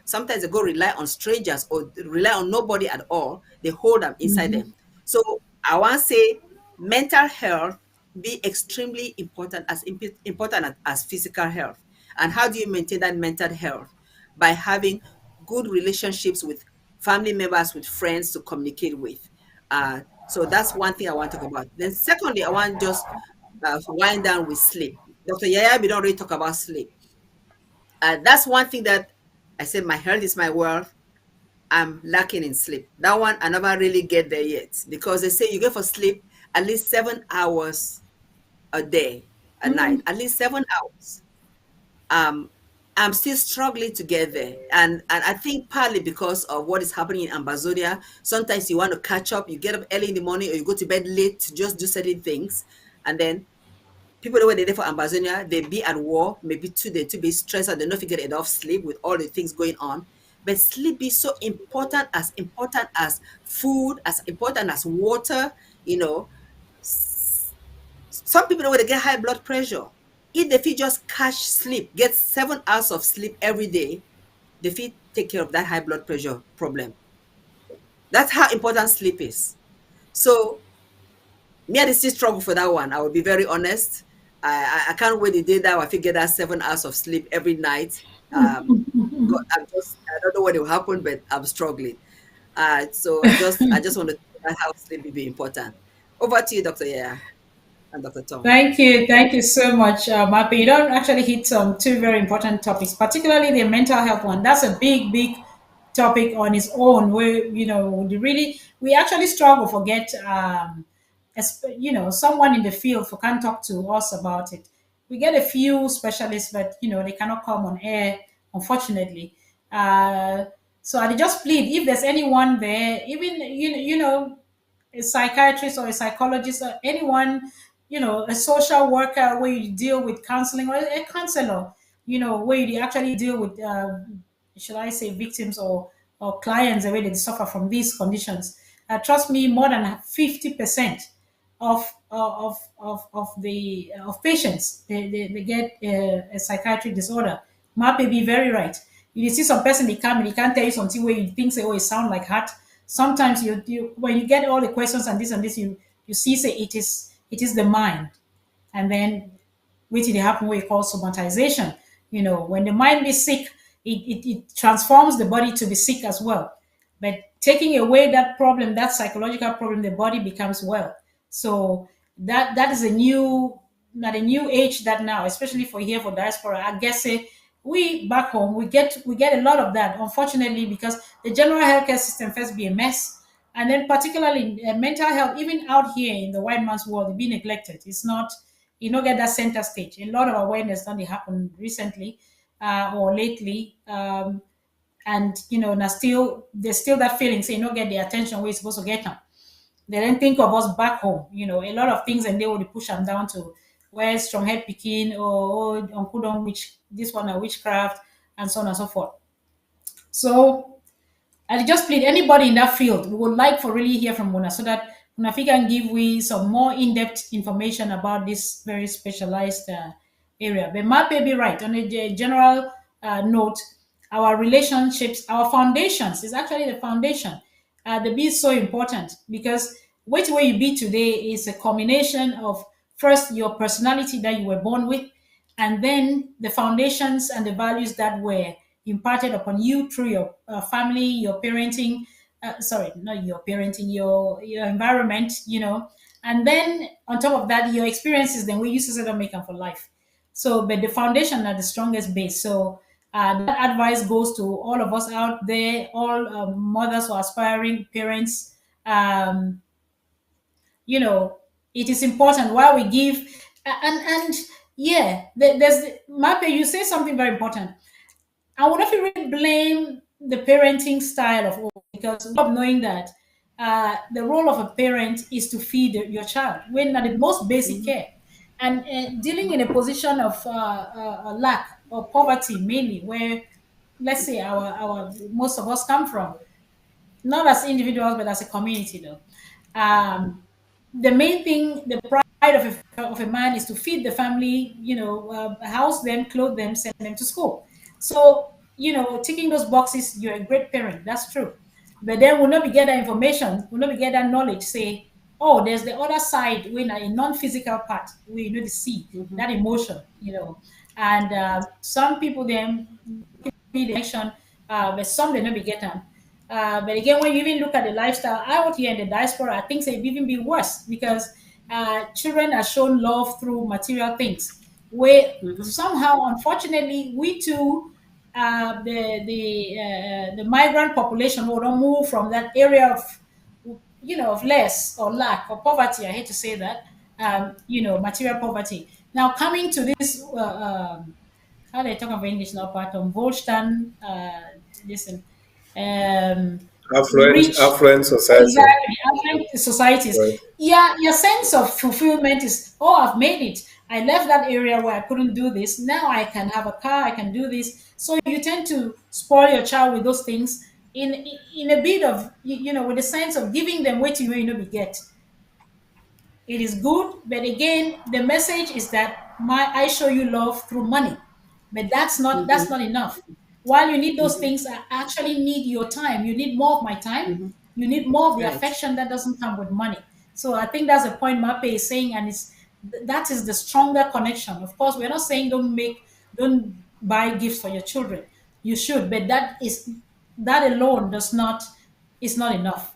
Sometimes they go rely on strangers or rely on nobody at all. They hold them inside them. So I want to say mental health be extremely important, as important as physical health. And how do you maintain that mental health? By having good relationships with family members, with friends to communicate with. So that's one thing I want to talk about. Then secondly, I want just to wind down with sleep. Dr. Yaya, we don't really talk about sleep. That's one thing that I said, my health is my wealth. I'm lacking in sleep. That one, I never really get there yet, because they say you go for sleep at least 7 hours a day, a night, at least 7 hours. I'm still struggling to get there. And I think partly because of what is happening in Ambazonia. Sometimes you want to catch up, you get up early in the morning, or you go to bed late to just do certain things. And then people that were there for Ambazonia, they be at war, maybe too, they to be stressed, and they don't get enough sleep with all the things going on. but sleep is so important as food, as important as water. You know, some people when they get high blood pressure, if they fit just catch sleep, get 7 hours of sleep every day, they fit take care of that high blood pressure problem. That's how important sleep is. So me, I dey still struggle for that one. I will be very honest. I can't wait the day that I fit get that 7 hours of sleep every night. God, I don't know what will happen, but I'm struggling. So I just want to talk about how sleep will be important. Over to you, Dr. Yaya and Dr. Tom. Thank you so much, Mape. You don't actually hit some two very important topics, particularly the mental health one. That's a big topic on its own. Where we actually struggle for get someone in the field who can talk to us about it. We get a few specialists, but they cannot come on air, unfortunately. Uh, so I just plead if there's anyone there, even a psychiatrist or a psychologist or anyone, a social worker where you deal with counseling, or a counselor, where you actually deal with, should I say, victims or clients, the way they suffer from these conditions. Trust me, more than 50% of patients they get a psychiatric disorder. Might be very right. You see some person they come and they can't tell you something where you think say, oh, it sound like heart. Sometimes you when you get all the questions and this, you see say it is the mind, and then wetin dey happen wey we call somatization. When the mind is sick, it transforms the body to be sick as well. But taking away that problem, that psychological problem, the body becomes well. So that is a new, not a new age that now, especially for here for diaspora. I guess we back home we get a lot of that, unfortunately, because the general healthcare system first be a mess, and then particularly mental health, even out here in the white man's world, it be neglected. It's not, get that center stage. A lot of awareness done happened recently or lately. And now still there's still that feeling say not get the attention we're supposed to get them. They don't think of us back home. A lot of things, and they would push them down to where strong head picking, or uncle don't witch this one, a witchcraft, and so on and so forth. So I just plead anybody in that field. We would like for really hear from Mona so that Munafi can give we some more in-depth information about this very specialized area. But Matt may be right on a general note. Our relationships, our foundations is actually the foundation. The be so important because which way you be today is a combination of first your personality that you were born with, and then the foundations and the values that were imparted upon you through your family, your parenting, sorry, not your parenting, your environment, and then on top of that, your experiences, then we used to say that make them for life. So, but the foundation are the strongest base. So, that advice goes to all of us out there, all mothers or aspiring parents. Um, it is important while we give, and yeah, there's Mape, you say something very important. I would not really blame the parenting style of all, because of knowing that the role of a parent is to feed your child when at the most basic care, and dealing in a position of lack or poverty, mainly where, let's say, our most of us come from, not as individuals but as a community though. The main thing, the pride of a man is to feed the family, house them, clothe them, send them to school. So, ticking those boxes, you're a great parent. That's true. But then we'll not be get that information, we'll not be get that knowledge, say, oh, there's the other side, when a non-physical part, we need to see that emotion, And some people then need the action, but some they not be getting. But again, when you even look at the lifestyle out here in the diaspora, I think it even be worse because children are shown love through material things. Where somehow, unfortunately, we too, the migrant population will not move from that area of less or lack or poverty. I hate to say that, material poverty. Now coming to this. How they talk about English now, part of Volstan, listen, um, rich, Affluent society. exactly, affluent societies. Right. Yeah, your sense of fulfillment is, oh, I've made it. I left that area where I couldn't do this. Now I can have a car, I can do this. So you tend to spoil your child with those things in a bit of, with the sense of giving them what you know we get. It is good, but again, the message is that I show you love through money, but that's not enough. While you need those things, I actually need your time. You need more of my time. You need more of the Right. affection that doesn't come with money. So I think that's the point Mape is saying, and that is the stronger connection. Of course, we're not saying don't buy gifts for your children. You should, but that alone does not is not enough.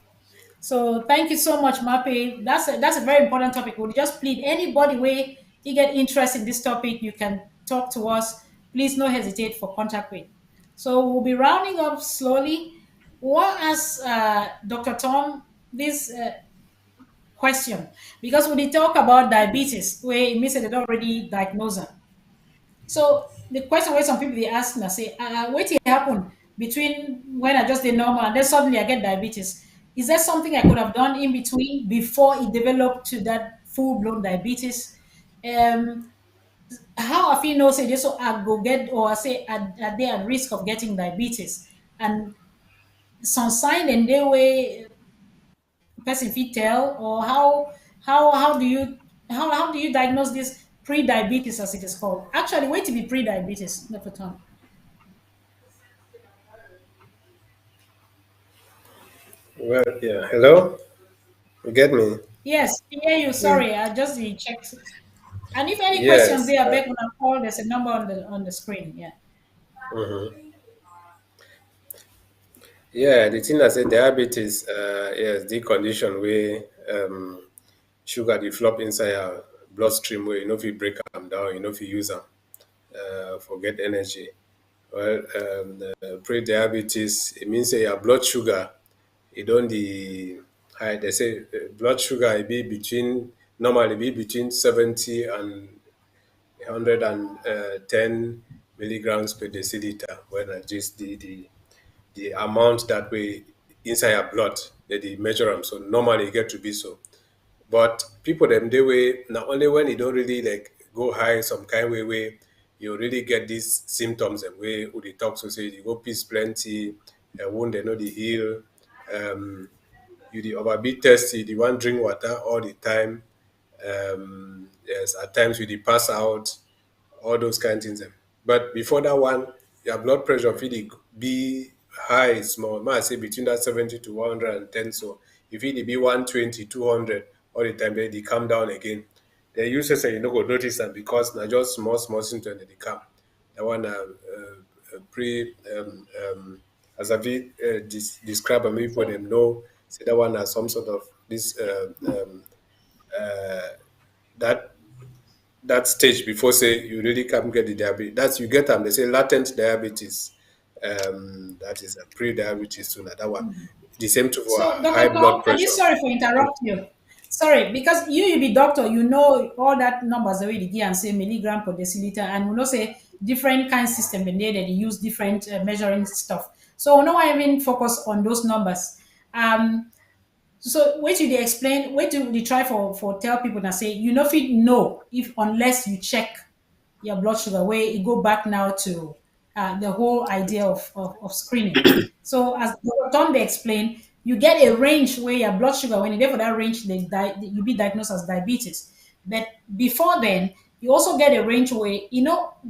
So thank you so much, Mape. That's a very important topic. We'll just plead anybody where you get interest in this topic, you can talk to us. Please no hesitate for contact with. So we'll be rounding up slowly. What ask Dr. Tom this question? Because when we talk about diabetes, where it means that they don't already diagnose them. So the question where some people they ask me, say, what happen between when I just did normal and then suddenly I get diabetes? Is there something I could have done in between before it developed to that full blown diabetes? Um, how I feel no say this, so I go get or I say are they at risk of getting diabetes? And some sign and they way person fit tell, or how do you how do you diagnose this pre-diabetes as it is called? Actually, wait to be pre-diabetes, Dr. Tom. Well, yeah. Hello? You get me? Yes, hear you. Yeah. Sorry, I just checked. And if any questions Yes. they are back when I call, there's a number on the screen. Yeah. Mhm. Yeah, the thing I say diabetes, yes, the condition where sugar dey flop inside our bloodstream where you know if you break them down, you know if you use them for get energy. Well, pre-diabetes, it means say your blood sugar, it don't the high. They say blood sugar it be between normally be between 70 and 110 milligrams per deciliter. When I just the amount that we inside your blood that they measure them. So normally it get to be so. But people them they way not only when you don't really like go high some kind way way you really get these symptoms and way who they talk so say you go piss plenty, wound they know the heal, you the overbeat thirsty, the one drink water all the time, yes, at times you the pass out, all those kind of things. Them. But before that one, your blood pressure fit dey be high small. Might say between that 70 to 110. So if it be 120, 200 all the time, then they come down again. Then you say you no go notice that because now just small symptoms that they come. That one pre as I be describe and people them know say that one has some sort of this that that stage before say you really come get the diabetes. That's you get them. They say latent diabetes. That is a pre-diabetes too. That one. The same to for So, high Dr. blood Tom, I pressure. just sorry for interrupt you. Sorry, because you be doctor, you know all that numbers already give and say milligram per deciliter, and we know say different kind system in there that they use different measuring stuff. So we know I even focus on those numbers. So wait till they explain, wait till they try for tell people and say you know fit know if unless you check your blood sugar where it go back now to the whole idea of screening. So as Dr. Tombe explained, you get a range where your blood sugar, when you're there for that range, you be diagnosed as diabetes. But before then, you also get a range where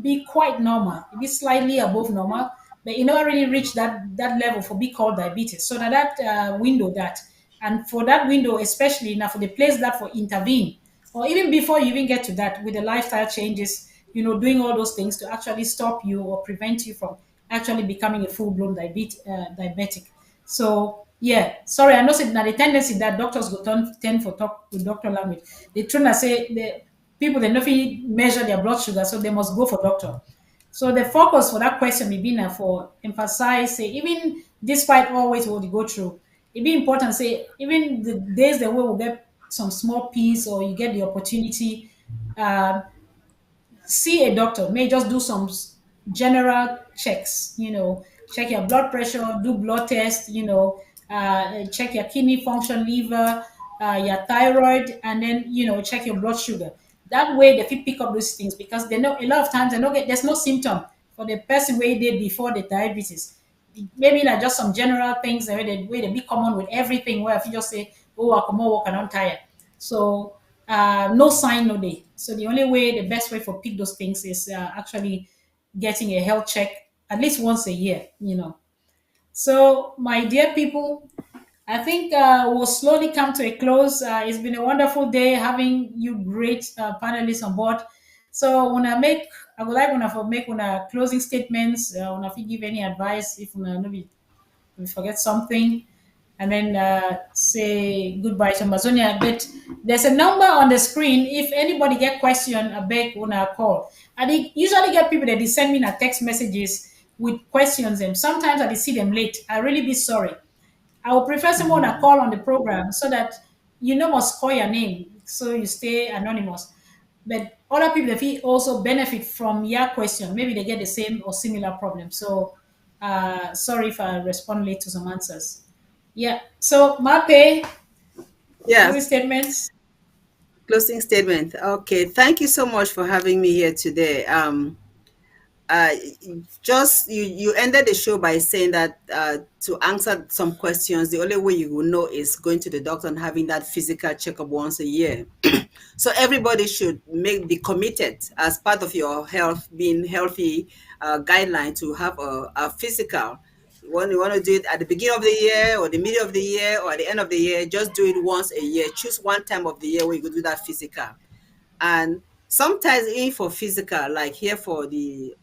be quite normal, it be slightly above normal, but you never really reach that level for be called diabetes. So that window that, and for that window, especially now for the place that for intervene, or even before you even get to that with the lifestyle changes, doing all those things to actually stop you or prevent you from actually becoming a full-blown diabetic. So yeah, sorry, I know now the tendency that doctors go tend for talk with doctor language. They trying to say the people they nothing measure their blood sugar, so they must go for doctor. So the focus for that question may be now for emphasize, say, even despite always what you go through, it be important, say, even the days that we will get some small piece or you get the opportunity, uh, see a doctor, may just do some general checks, check your blood pressure, do blood test, check your kidney function, liver, your thyroid, and then, check your blood sugar. That way they fit pick up those things because they know a lot of times they don't get there's no symptom for the person where they before the diabetes. Maybe not just some general things where they be common with everything where if you just say, oh, I come work and I'm tired. So no sign, no day. So the only way, the best way for pick those things is actually getting a health check at least once a year, you know. So, my dear people, I think we'll slowly come to a close. It's been a wonderful day having you great panelists on board. So, I would like when I make closing statements, when I give any advice, if maybe we forget something, and then say goodbye to Amazonia. But there's a number on the screen. If anybody get question, I beg when I call. I usually get people that they send me text messages with questions, and sometimes I see them late. I really be sorry. I would prefer someone that call on the program so that must call your name so you stay anonymous. But other people if he also benefit from your question, maybe they get the same or similar problem. So sorry if I respond late to some answers. Yeah. So Mape, Yeah. closing statements. Closing statement. Okay. Thank you so much for having me here today. Uh, just you ended the show by saying that to answer some questions, the only way you will know is going to the doctor and having that physical checkup once a year. So everybody should be committed as part of your health, being healthy guideline to have a physical. When you want to do it at the beginning of the year or the middle of the year or at the end of the year, just do it once a year. Choose one time of the year where you could do that physical. And sometimes even for physical, like here for the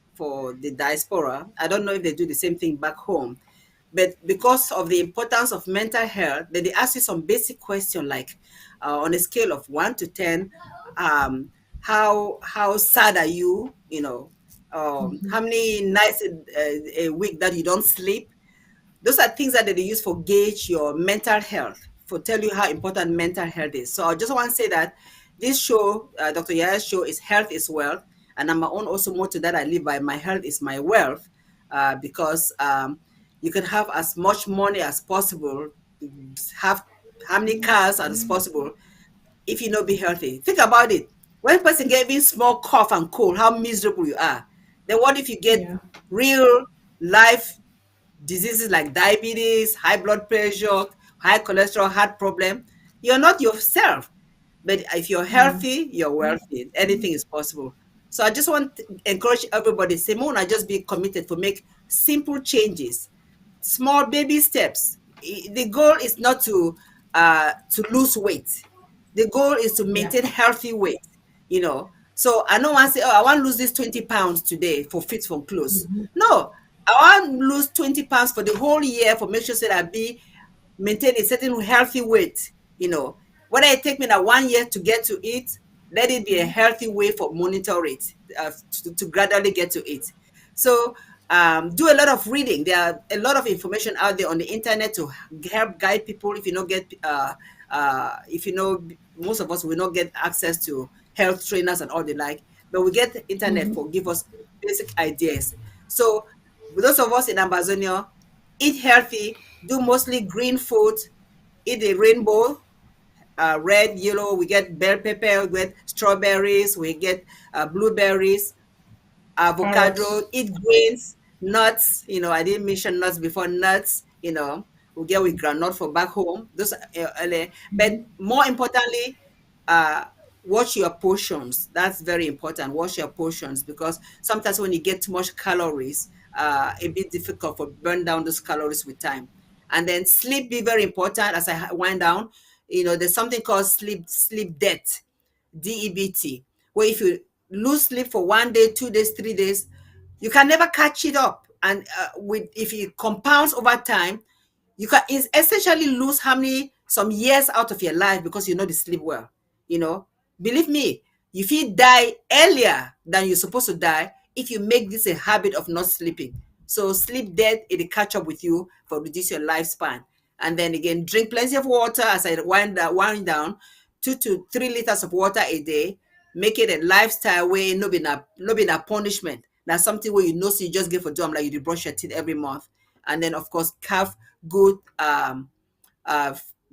diaspora, I don't know if they do the same thing back home, but because of the importance of mental health, they ask you some basic question like on a scale of 1 to 10, how sad are you, how many nights a week that you don't sleep. Those are things that they use for gauge your mental health, for tell you how important mental health is. So I just want to say that this show, Dr. Yaya's show, is health is wealth, and I'm my own also motto that I live by: my health is my wealth, because you can have as much money as possible, have how many cars as possible. If you not be healthy, think about it. When a person getting small cough and cold, how miserable you are. Then what if you get Yeah. real life diseases like diabetes, high blood pressure, high cholesterol, heart problem? You're not yourself. But if you're Yeah. healthy, you're wealthy. Anything is possible. So I just want to encourage everybody, Simone, I just be committed to make simple changes, small baby steps. The goal is not to lose weight. The goal is to Yeah. maintain healthy weight. So I don't want to say, oh, I want to lose this 20 pounds today for fit for clothes. No, I want to lose 20 pounds for the whole year for make sure that I be maintain a certain healthy weight. Whether it take me that 1 year to get to it, let it be a healthy way for monitor it, to gradually get to it. So do a lot of reading. There are a lot of information out there on the internet to help guide people. If you don't get if you know, most of us will not get access to health trainers and all the like, but we get the internet for give us basic ideas. So those of us in Amazonia, eat healthy, do mostly green food, eat a rainbow, red, yellow. We get bell pepper, we get strawberries, we get blueberries, avocado, Carrots. eat grains, nuts. I didn't mention nuts before. Nuts, we get with granite for back home. Those, but more importantly, uh, watch your portions. That's very important. Watch your portions, because sometimes when you get too much calories, it be difficult for burn down those calories with time. And then sleep be very important. As I wind down, there's something called sleep debt, DEBT, where if you lose sleep for 1 day, 2 days, 3 days, you can never catch it up. And with if it compounds over time, you can essentially lose some years out of your life because you know the sleep well. Believe me, if you die earlier than you're supposed to die if you make this a habit of not sleeping. So sleep debt, it'll catch up with you for reduce your lifespan. And then again, drink plenty of water. As I wind down, 2 to 3 liters of water a day. Make it a lifestyle way, no be na punishment. That's something where so you just get for dumb, like you brush your teeth every month. And then of course have good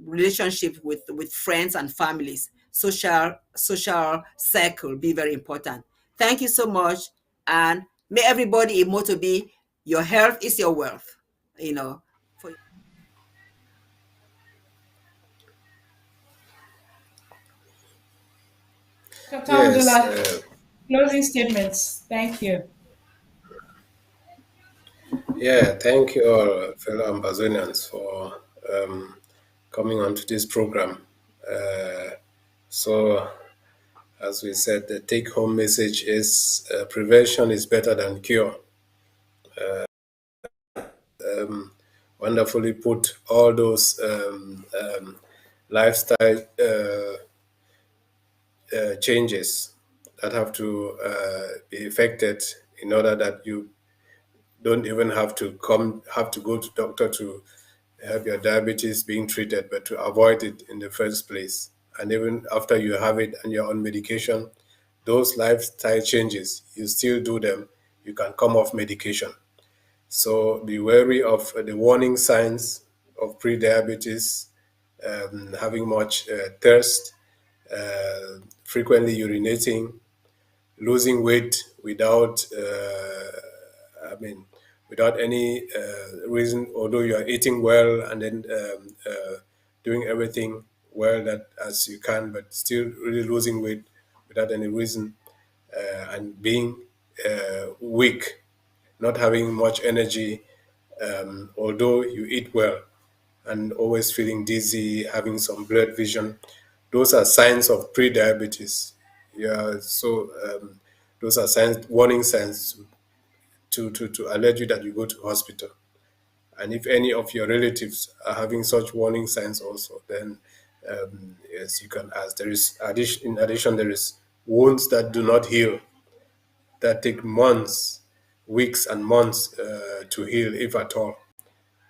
relationship with friends and families. social circle be very important. Thank you so much, and may everybody in motto be your health is your wealth. For Dr. Tom Yes, Ndulla, closing statements. Thank you. yeah, thank you all, fellow Amazonians, for coming on to this program. So, as we said, the take home message is prevention is better than cure. Wonderfully put all those lifestyle changes that have to be effected in order that you don't even have to go to doctor to have your diabetes being treated, but to avoid it in the first place. And even after you have it and you're on medication, those lifestyle changes, you still do them, you can come off medication. So be wary of the warning signs of pre-diabetes, having much thirst, frequently urinating, losing weight without, without any reason, although you are eating well and then doing everything well that as you can, but still really losing weight without any reason, and being weak, not having much energy, although you eat well, and always feeling dizzy, having some blurred vision. Those are signs of pre-diabetes. Yeah, so those are signs, warning signs to alert you that you go to hospital. And if any of your relatives are having such warning signs also, then yes, you can ask. In addition, there is wounds that do not heal, that take months, weeks, and months to heal, if at all.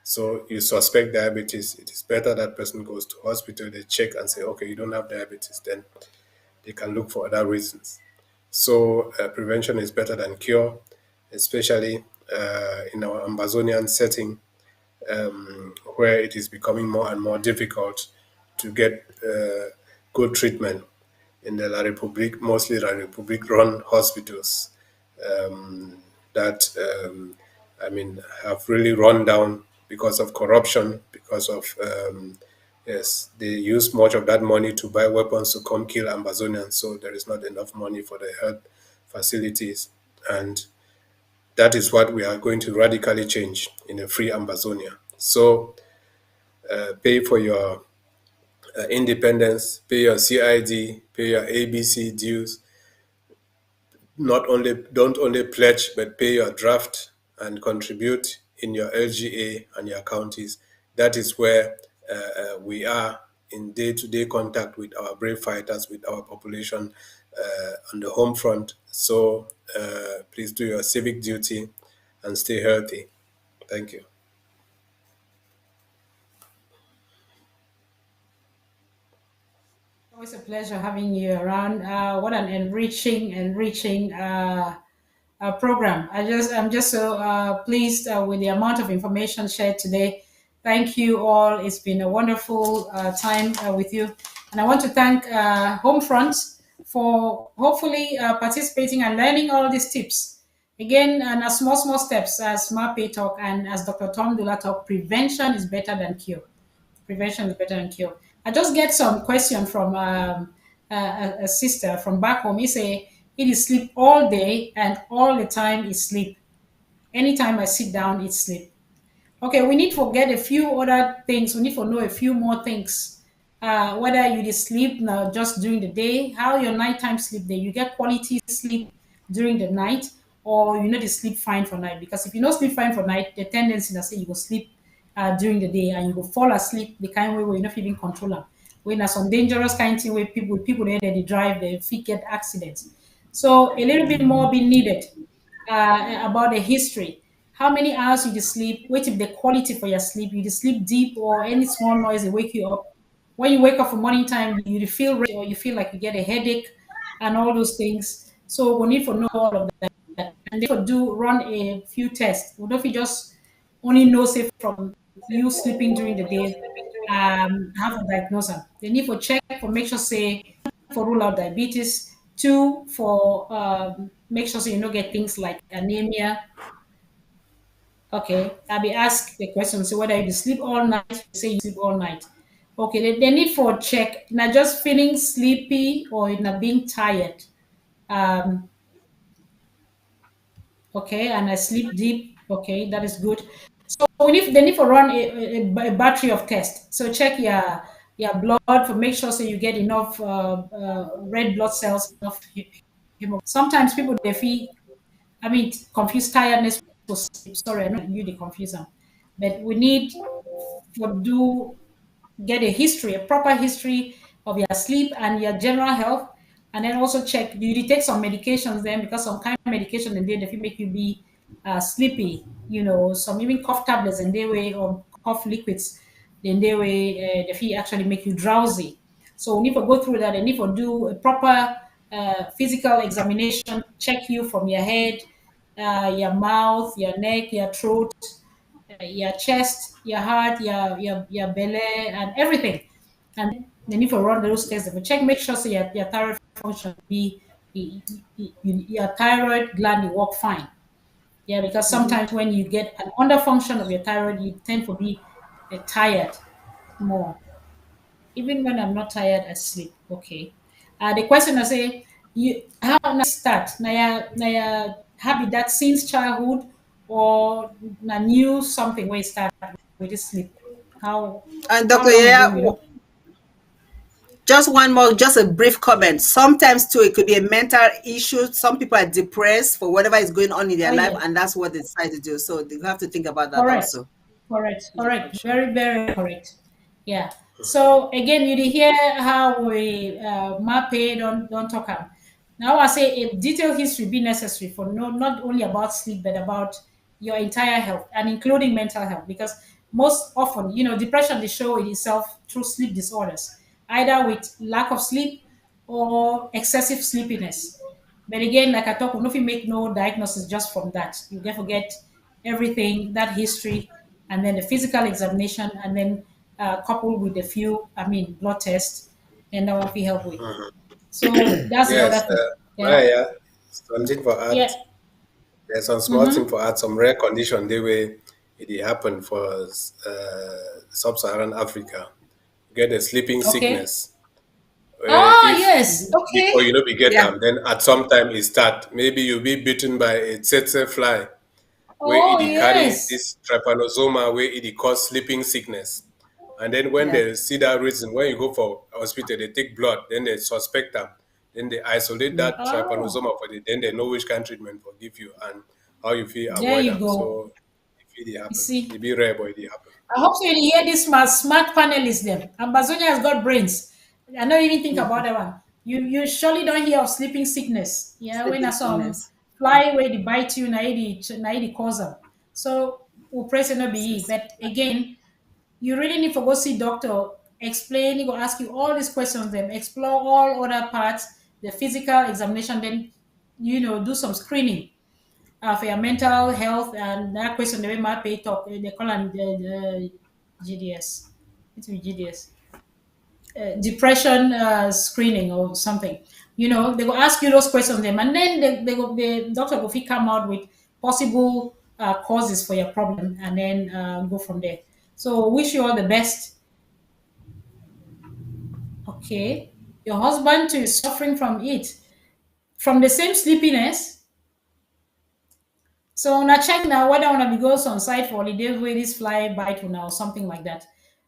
So you suspect diabetes, it is better that person goes to hospital, they check and say, okay, you don't have diabetes, then they can look for other reasons. So prevention is better than cure, especially in our Amazonian setting, where it is becoming more and more difficult to get good treatment in the La Republique, mostly La Republique run hospitals that have really run down because of corruption, because of yes, they use much of that money to buy weapons to come kill Amazonians. So there is not enough money for the health facilities, and that is what we are going to radically change in a free Amazonia. So pay for your independence, pay your CID, pay your ABC dues, don't only pledge but pay your draft and contribute in your LGA and your counties. That is where we are in day-to-day contact with our brave fighters, with our population on the home front. So please do your civic duty and stay healthy. Thank you. Always a pleasure having you around. What an enriching program. I'm just so pleased with the amount of information shared today. Thank you all. It's been a wonderful time with you, and I want to thank Homefront for hopefully participating and learning all these tips. Again, and as small steps, as Mape talk and as Dr. Tom Ndulla talk, prevention is better than cure. Prevention is better than cure. I just get some question from a sister from back home. He say it is sleep all day and all the time is sleep. Anytime I sit down, it's sleep. Okay, we need to get a few other things. We need to know a few more things. Whether you just sleep now just during the day, how your nighttime sleep day, you get quality sleep during the night, or you know to sleep fine for night. Because if you don't sleep fine for night, the tendency is say you go sleep during the day and you go fall asleep the kind way where you're not even control them. When there's some dangerous kind of thing where people there they drive, they fit get accidents. So a little bit more be needed about the history. How many hours you just sleep? What if the quality for your sleep? You just sleep deep or any small noise will wake you up. When you wake up for morning time, you feel ready or you feel like you get a headache and all those things. So we need to know all of that. And therefore do run a few tests. We don't just only know say from you sleeping during the day, have a diagnosis. They need to check for make sure say for rule out diabetes. 2 for make sure so you don't get things like anemia. Okay, I'll be asked the question, so whether you sleep all night, you say you sleep all night. Okay, the need for check, not just feeling sleepy or not being tired. Um, okay, and I sleep deep. Okay, that is good. So they need to run a battery of tests. So check your blood for make sure so you get enough red blood cells, enough hemoglobin. Sometimes people they feel, I mean, confuse tiredness with sleep. Sorry, I know you they confuse them, but we need to get a history, a proper history of your sleep and your general health, and then also check do you take some medications then, because some kind of medication and they make you be sleepy. Some even cough tablets and they way, or cough liquids then they way they actually make you drowsy. So we need to go through that. They need to do a proper physical examination, check you from your head, your mouth, your neck, your throat, your chest, your heart, your belly, and everything. And then if you run those tests, if check, make sure so your thyroid function your thyroid gland will work fine. Yeah, because sometimes when you get an underfunction of your thyroid, you tend to be tired more. Even when I'm not tired, I sleep. Okay. The question I say, you how na start? Na ya habit that since childhood, or na new something where you start with this sleep? How And how Dr. long ago Yaya, you know? just one more, just a brief comment. Sometimes too, it could be a mental issue. Some people are depressed for whatever is going on in their Oh life, yeah. and that's what they decide to do. So you have to think about that Correct. also. Correct. Yeah, for Correct. sure. Very, very correct. Yeah. So again, you did hear how we map it, don't talk am. Now I say a detailed history be necessary for not only about sleep but about your entire health and including mental health, because most often depression they show it itself through sleep disorders, either with lack of sleep or excessive sleepiness. But again, like I talk, we no fit make no diagnosis just from that. You get forget everything, that history, and then the physical examination, and then coupled with a few, blood tests, and that will be help with. So that's the Yes, other thing. Yeah. Maya, something for art. Yeah. There's some small thing Mm-hmm. for art, some rare condition they way it happen for sub-Saharan Africa. Get a sleeping Okay. sickness. Ah, If yes. before Okay. be get Yeah. them, then at some time it start. Maybe you be bitten by a tsetse fly, where Oh, it carry yes. this trypanosoma, where it cause sleeping sickness. And then when Yeah. they see that reason, when you go for hospital, they take blood, then they suspect them, then they isolate Mm. that Oh, trypanosoma for it, then they know which kind of treatment for give you and how you feel there avoid you them. go. So if it You happen, see. it be rare, but it happen. I hope so you hear this smart panelists them. Ambazonia has got brains. I don't even think about that one. You surely don't hear of sleeping sickness. Yeah, when Sleeping there's some sickness. fly where they bite you, na it cause them. So we pray to not be ye. Yes. But again, you really need to go see doctor, explain, he go ask you all these questions, then explore all other parts, the physical examination, then do some screening for your mental health, and that question the way my pay talk they call them the GDS. It's GDS. Depression screening or something. They will ask you those questions them, and then the doctor will come out with possible causes for your problem, and then go from there. So wish you all the best. Okay. Your husband too is suffering from it. From the same sleepiness. So una check now whether una be goes on site for holidays where this fly bite una or something like that.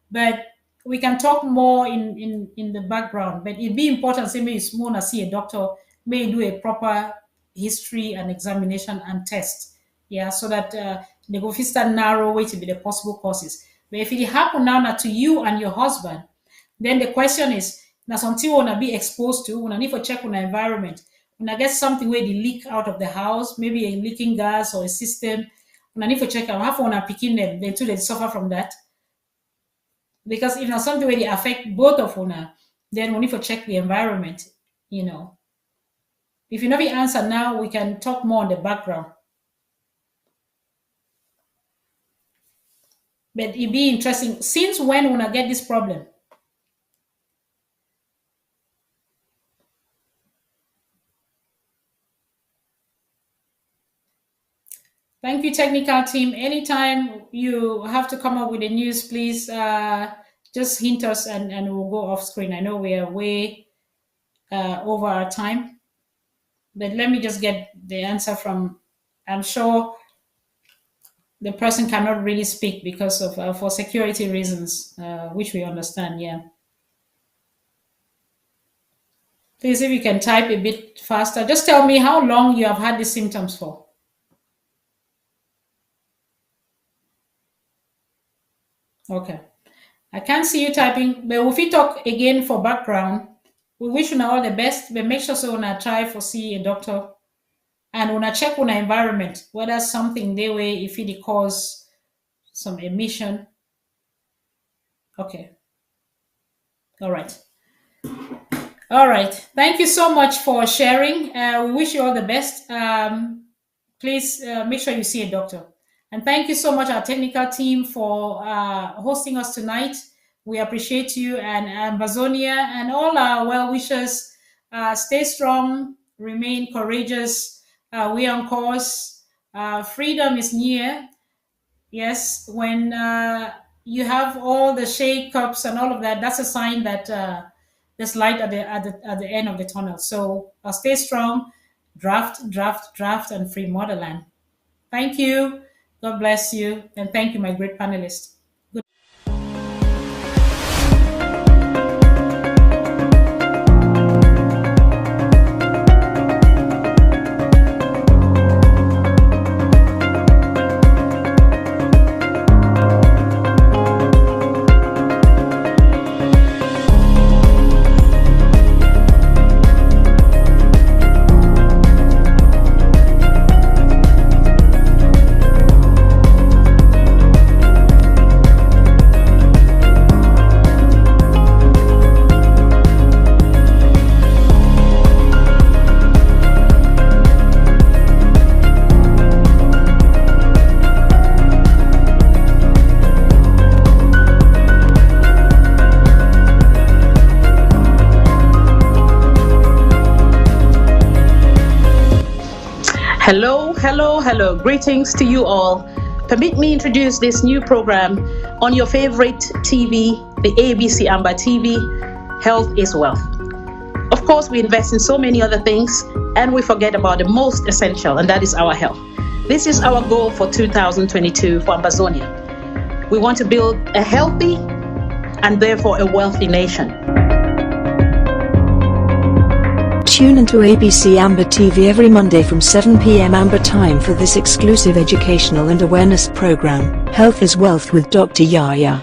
But we can talk more in the background. But it'd be important, say maybe it's more to see a doctor, may do a proper history and examination and test. Yeah, so that they go fit start narrow way to be the possible causes. But if it happen now to you and your husband, then the question is, now something wanna be exposed to, wanna need to check on the environment. When I get something where they leak out of the house, maybe a leaking gas or a system, when I need to check out, how wanna picking them, then too they suffer from that. Because if not something where they affect both of una, then we need to check the environment, you know. If you know the answer now, we can talk more on the background. But it be interesting. Since when una get this problem? Thank you, technical team. Anytime you have to come up with the news, please just hint us and we'll go off screen. I know we are way over our time, but let me just get the answer from, I'm sure the person cannot really speak because of for security reasons, which we understand, yeah. Please, if you can type a bit faster, just tell me how long you have had the symptoms for. Okay. I can't see you typing, but if you talk again for background, we wish you all the best, but make sure so when I try for see a doctor and when I check on the environment, whether something they way if it cause some emission. Okay. All right. All right. Thank you so much for sharing. We wish you all the best. Please make sure you see a doctor. And thank you so much, our technical team, for hosting us tonight. We appreciate you and Ambazonia and all our well-wishers. Stay strong, remain courageous. We are on course. Freedom is near. Yes, when you have all the shake-ups and all of that, that's a sign that there's light at the end of the tunnel. So stay strong, draft, and free motherland. Thank you. God bless you. And thank you, my great panelists. Hello. Greetings to you all. Permit me introduce this new program on your favorite TV, the ABC Amber TV, Health is Wealth. Of course, we invest in so many other things and we forget about the most essential, and that is our health. This is our goal for 2022 for Ambazonia. We want to build a healthy and therefore a wealthy nation. Tune into ABC Amber TV every Monday from 7 p.m. Amber time for this exclusive educational and awareness program, Health is Wealth with Dr. Yaya.